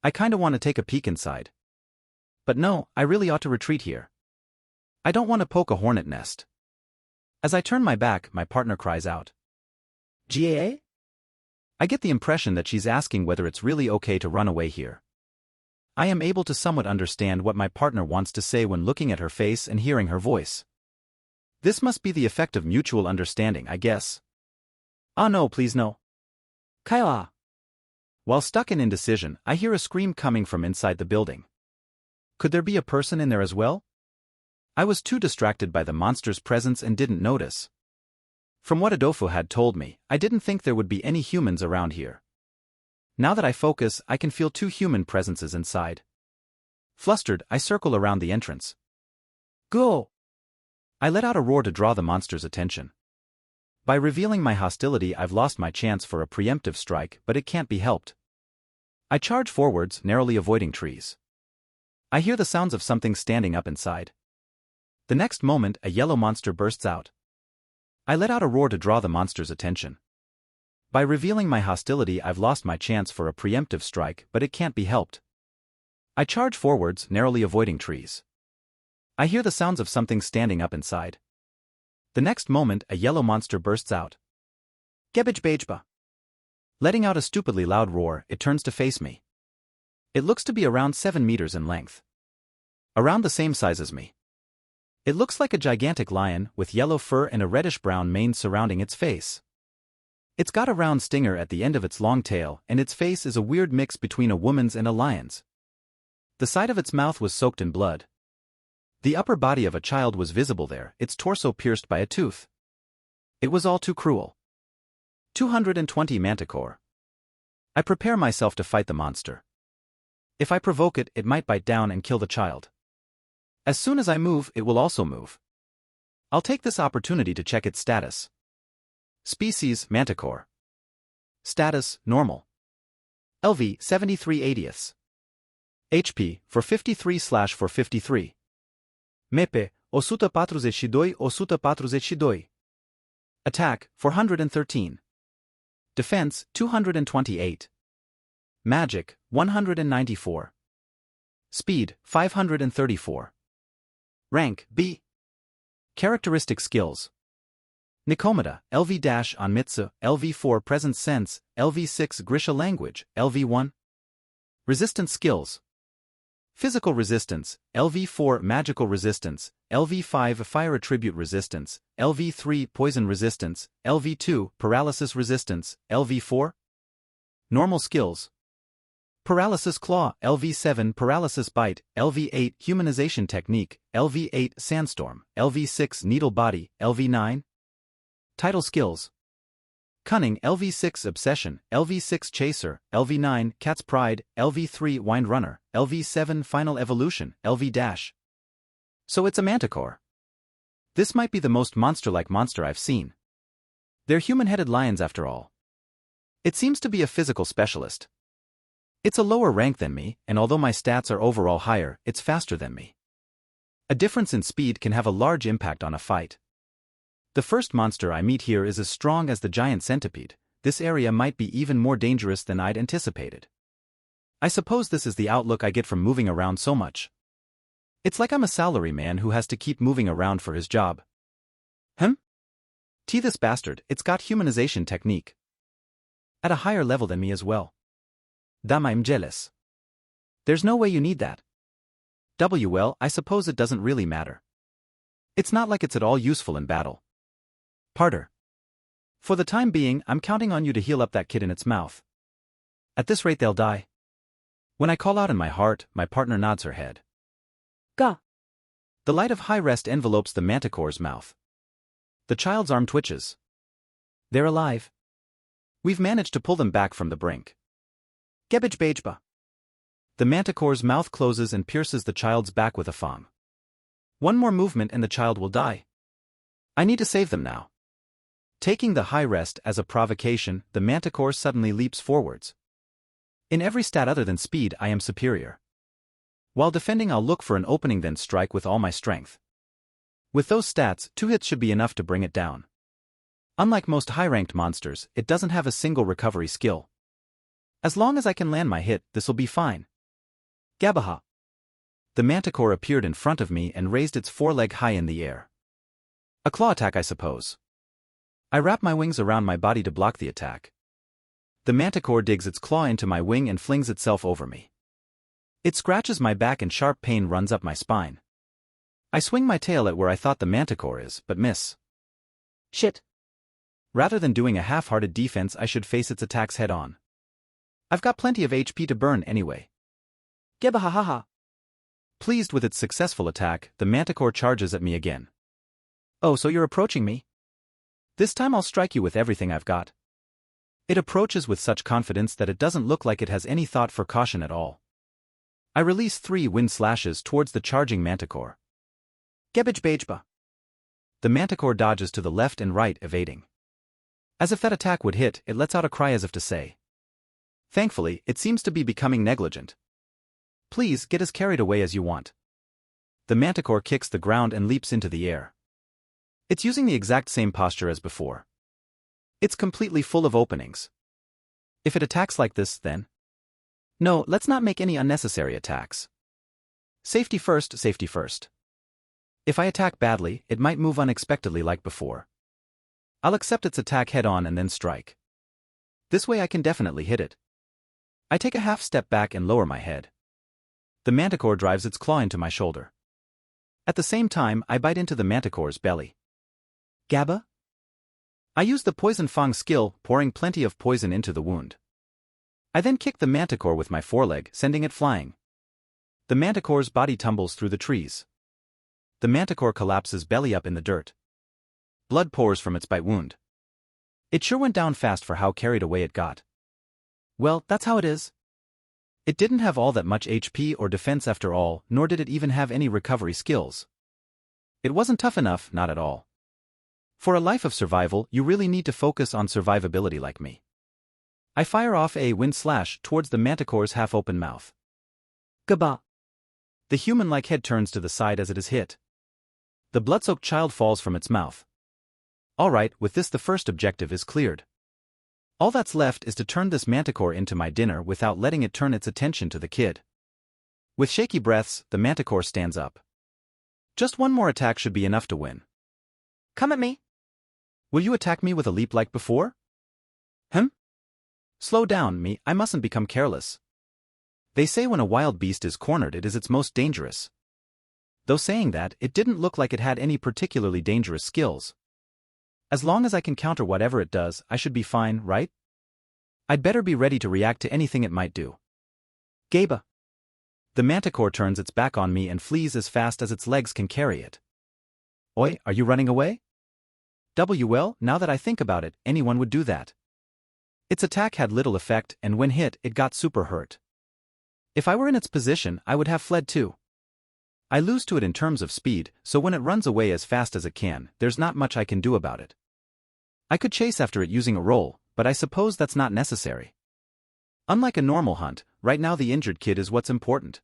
Speaker 1: I kinda want to take a peek inside. But no, I really ought to retreat here. I don't want to poke a hornet nest. As I turn my back, my partner cries out. GAA? I get the impression that she's asking whether it's really okay to run away here. I am able to somewhat understand what my partner wants to say when looking at her face and hearing her voice. This must be the effect of mutual understanding, I guess. Ah no, please no. Kaya. While stuck in indecision, I hear a scream coming from inside the building. Could there be a person in there as well? I was too distracted by the monster's presence and didn't notice. From what Adolfo had told me, I didn't think there would be any humans around here. Now that I focus, I can feel 2 human presences inside. Flustered, I circle around the entrance. Go! I let out a roar to draw the monster's attention. By revealing my hostility, I've lost my chance for a preemptive strike, but it can't be helped. I charge forwards, narrowly avoiding trees. I hear the sounds of something standing up inside. The next moment, a yellow monster bursts out. I let out a roar to draw the monster's attention. By revealing my hostility, I've lost my chance for a preemptive strike, but it can't be helped. I charge forwards, narrowly avoiding trees. I hear the sounds of something standing up inside. The next moment, a yellow monster bursts out. Gebbage Bajba. Letting out a stupidly loud roar, it turns to face me. It looks to be around 7 meters in length. Around the same size as me. It looks like a gigantic lion, with yellow fur and a reddish-brown mane surrounding its face. It's got a round stinger at the end of its long tail, and its face is a weird mix between a woman's and a lion's. The side of its mouth was soaked in blood. The upper body of a child was visible there, its torso pierced by a tooth. It was all too cruel. 220 Manticore. I prepare myself to fight the monster. If I provoke it, it might bite down and kill the child. As soon as I move, it will also move. I'll take this opportunity to check its status. Species, Manticore. Status, normal. LV, 73/80. HP, 453/453. MEPE, 142/142. Attack, 413. Defense, 228. Magic, 194. Speed, 534. Rank, B. Characteristic skills. Nikomata, LV- on Mitsu, LV4 Presence Sense, LV6 Grisha Language, LV1. Resistance skills. Physical resistance, LV4 Magical resistance, LV5 Fire Attribute resistance, LV3 Poison resistance, LV2 Paralysis resistance, LV4. Normal skills. Paralysis Claw, LV7 Paralysis Bite, LV8 Humanization Technique, LV8 Sandstorm, LV6 Needle Body, LV9. Title skills.
Speaker 2: Cunning, LV6 Obsession, LV6 Chaser, LV9 Cat's Pride, LV3 Wind Runner, LV7 Final Evolution, LV Dash. So it's a manticore. This might be the most monster-like monster I've seen. They're human-headed lions after all. It seems to be a physical specialist. It's a lower rank than me, and although my stats are overall higher, it's faster than me. A difference in speed can have a large impact on a fight. The first monster I meet here is as strong as the giant centipede. This area might be even more dangerous than I'd anticipated. I suppose this is the outlook I get from moving around so much. It's like I'm a salaryman who has to keep moving around for his job. This bastard, it's got humanization technique. At a higher level than me as well. Damn, I'm jealous. There's no way you need that. Well, I suppose it doesn't really matter. It's not like it's at all useful in battle. Parter. For the time being, I'm counting on you to heal up that kid in its mouth. At this rate they'll die. When I call out in my heart, my partner nods her head.
Speaker 3: Gah.
Speaker 2: The light of high rest envelopes the manticore's mouth. The child's arm twitches. They're alive. We've managed to pull them back from the brink.
Speaker 3: Gebage bajba.
Speaker 2: The manticore's mouth closes and pierces the child's back with a thumb. One more movement and the child will die. I need to save them now. Taking the high rest as a provocation, the manticore suddenly leaps forwards. In every stat other than speed, I am superior. While defending, I'll look for an opening then strike with all my strength. With those stats, 2 hits should be enough to bring it down. Unlike most high-ranked monsters, it doesn't have a single recovery skill. As long as I can land my hit, this'll be fine. Gabaha. The manticore appeared in front of me and raised its foreleg high in the air. A claw attack, I suppose. I wrap my wings around my body to block the attack. The manticore digs its claw into my wing and flings itself over me. It scratches my back and sharp pain runs up my spine. I swing my tail at where I thought the manticore is, but miss.
Speaker 3: Shit.
Speaker 2: Rather than doing a half-hearted defense, I should face its attacks head-on. I've got plenty of HP to burn anyway.
Speaker 3: Gebahahaha.
Speaker 2: Pleased with its successful attack, the manticore charges at me again. Oh, so you're approaching me? This time I'll strike you with everything I've got. It approaches with such confidence that it doesn't look like it has any thought for caution at all. I release 3 wind slashes towards the charging manticore.
Speaker 3: Gebage bajba.
Speaker 2: The manticore dodges to the left and right, evading. As if that attack would hit, it lets out a cry as if to say. Thankfully, it seems to be becoming negligent. Please, get as carried away as you want. The manticore kicks the ground and leaps into the air. It's using the exact same posture as before. It's completely full of openings. If it attacks like this, then... No, let's not make any unnecessary attacks. Safety first, safety first. If I attack badly, it might move unexpectedly like before. I'll accept its attack head-on and then strike. This way I can definitely hit it. I take a half step back and lower my head. The manticore drives its claw into my shoulder. At the same time, I bite into the manticore's belly. Gabba? I use the Poison Fang skill, pouring plenty of poison into the wound. I then kick the manticore with my foreleg, sending it flying. The manticore's body tumbles through the trees. The manticore collapses belly up in the dirt. Blood pours from its bite wound. It sure went down fast for how carried away it got. Well, that's how it is. It didn't have all that much HP or defense after all, nor did it even have any recovery skills. It wasn't tough enough, not at all. For a life of survival, you really need to focus on survivability like me. I fire off a wind slash towards the manticore's half-open mouth.
Speaker 3: Gaba.
Speaker 2: The human-like head turns to the side as it is hit. The blood-soaked child falls from its mouth. Alright, with this the first objective is cleared. All that's left is to turn this manticore into my dinner without letting it turn its attention to the kid. With shaky breaths, the manticore stands up. Just one more attack should be enough to win.
Speaker 3: Come at me.
Speaker 2: Will you attack me with a leap like before? Slow down, me, I mustn't become careless. They say when a wild beast is cornered it is its most dangerous. Though saying that, it didn't look like it had any particularly dangerous skills. As long as I can counter whatever it does, I should be fine, right? I'd better be ready to react to anything it might do. Gaba. The manticore turns its back on me and flees as fast as its legs can carry it. Oi, are you running away?
Speaker 1: Well, now that I think about it, anyone would do that. Its attack had little effect, and when hit, it got super hurt. If I were in its position, I would have fled too. I lose to it in terms of speed, so when it runs away as fast as it can, there's not much I can do about it. I could chase after it using a roll, but I suppose that's not necessary. Unlike a normal hunt, right now the injured kid is what's important.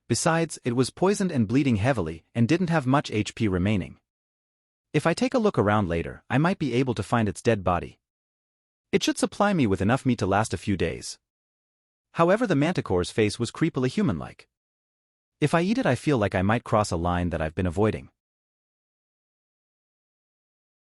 Speaker 1: Besides, it was poisoned and bleeding heavily, and didn't have much HP remaining. If I take a look around later, I might be able to find its dead body. It should supply me with enough meat to last a few days. However, the manticore's face was creepily human-like. If I eat it, I feel like I might cross a line that I've been avoiding.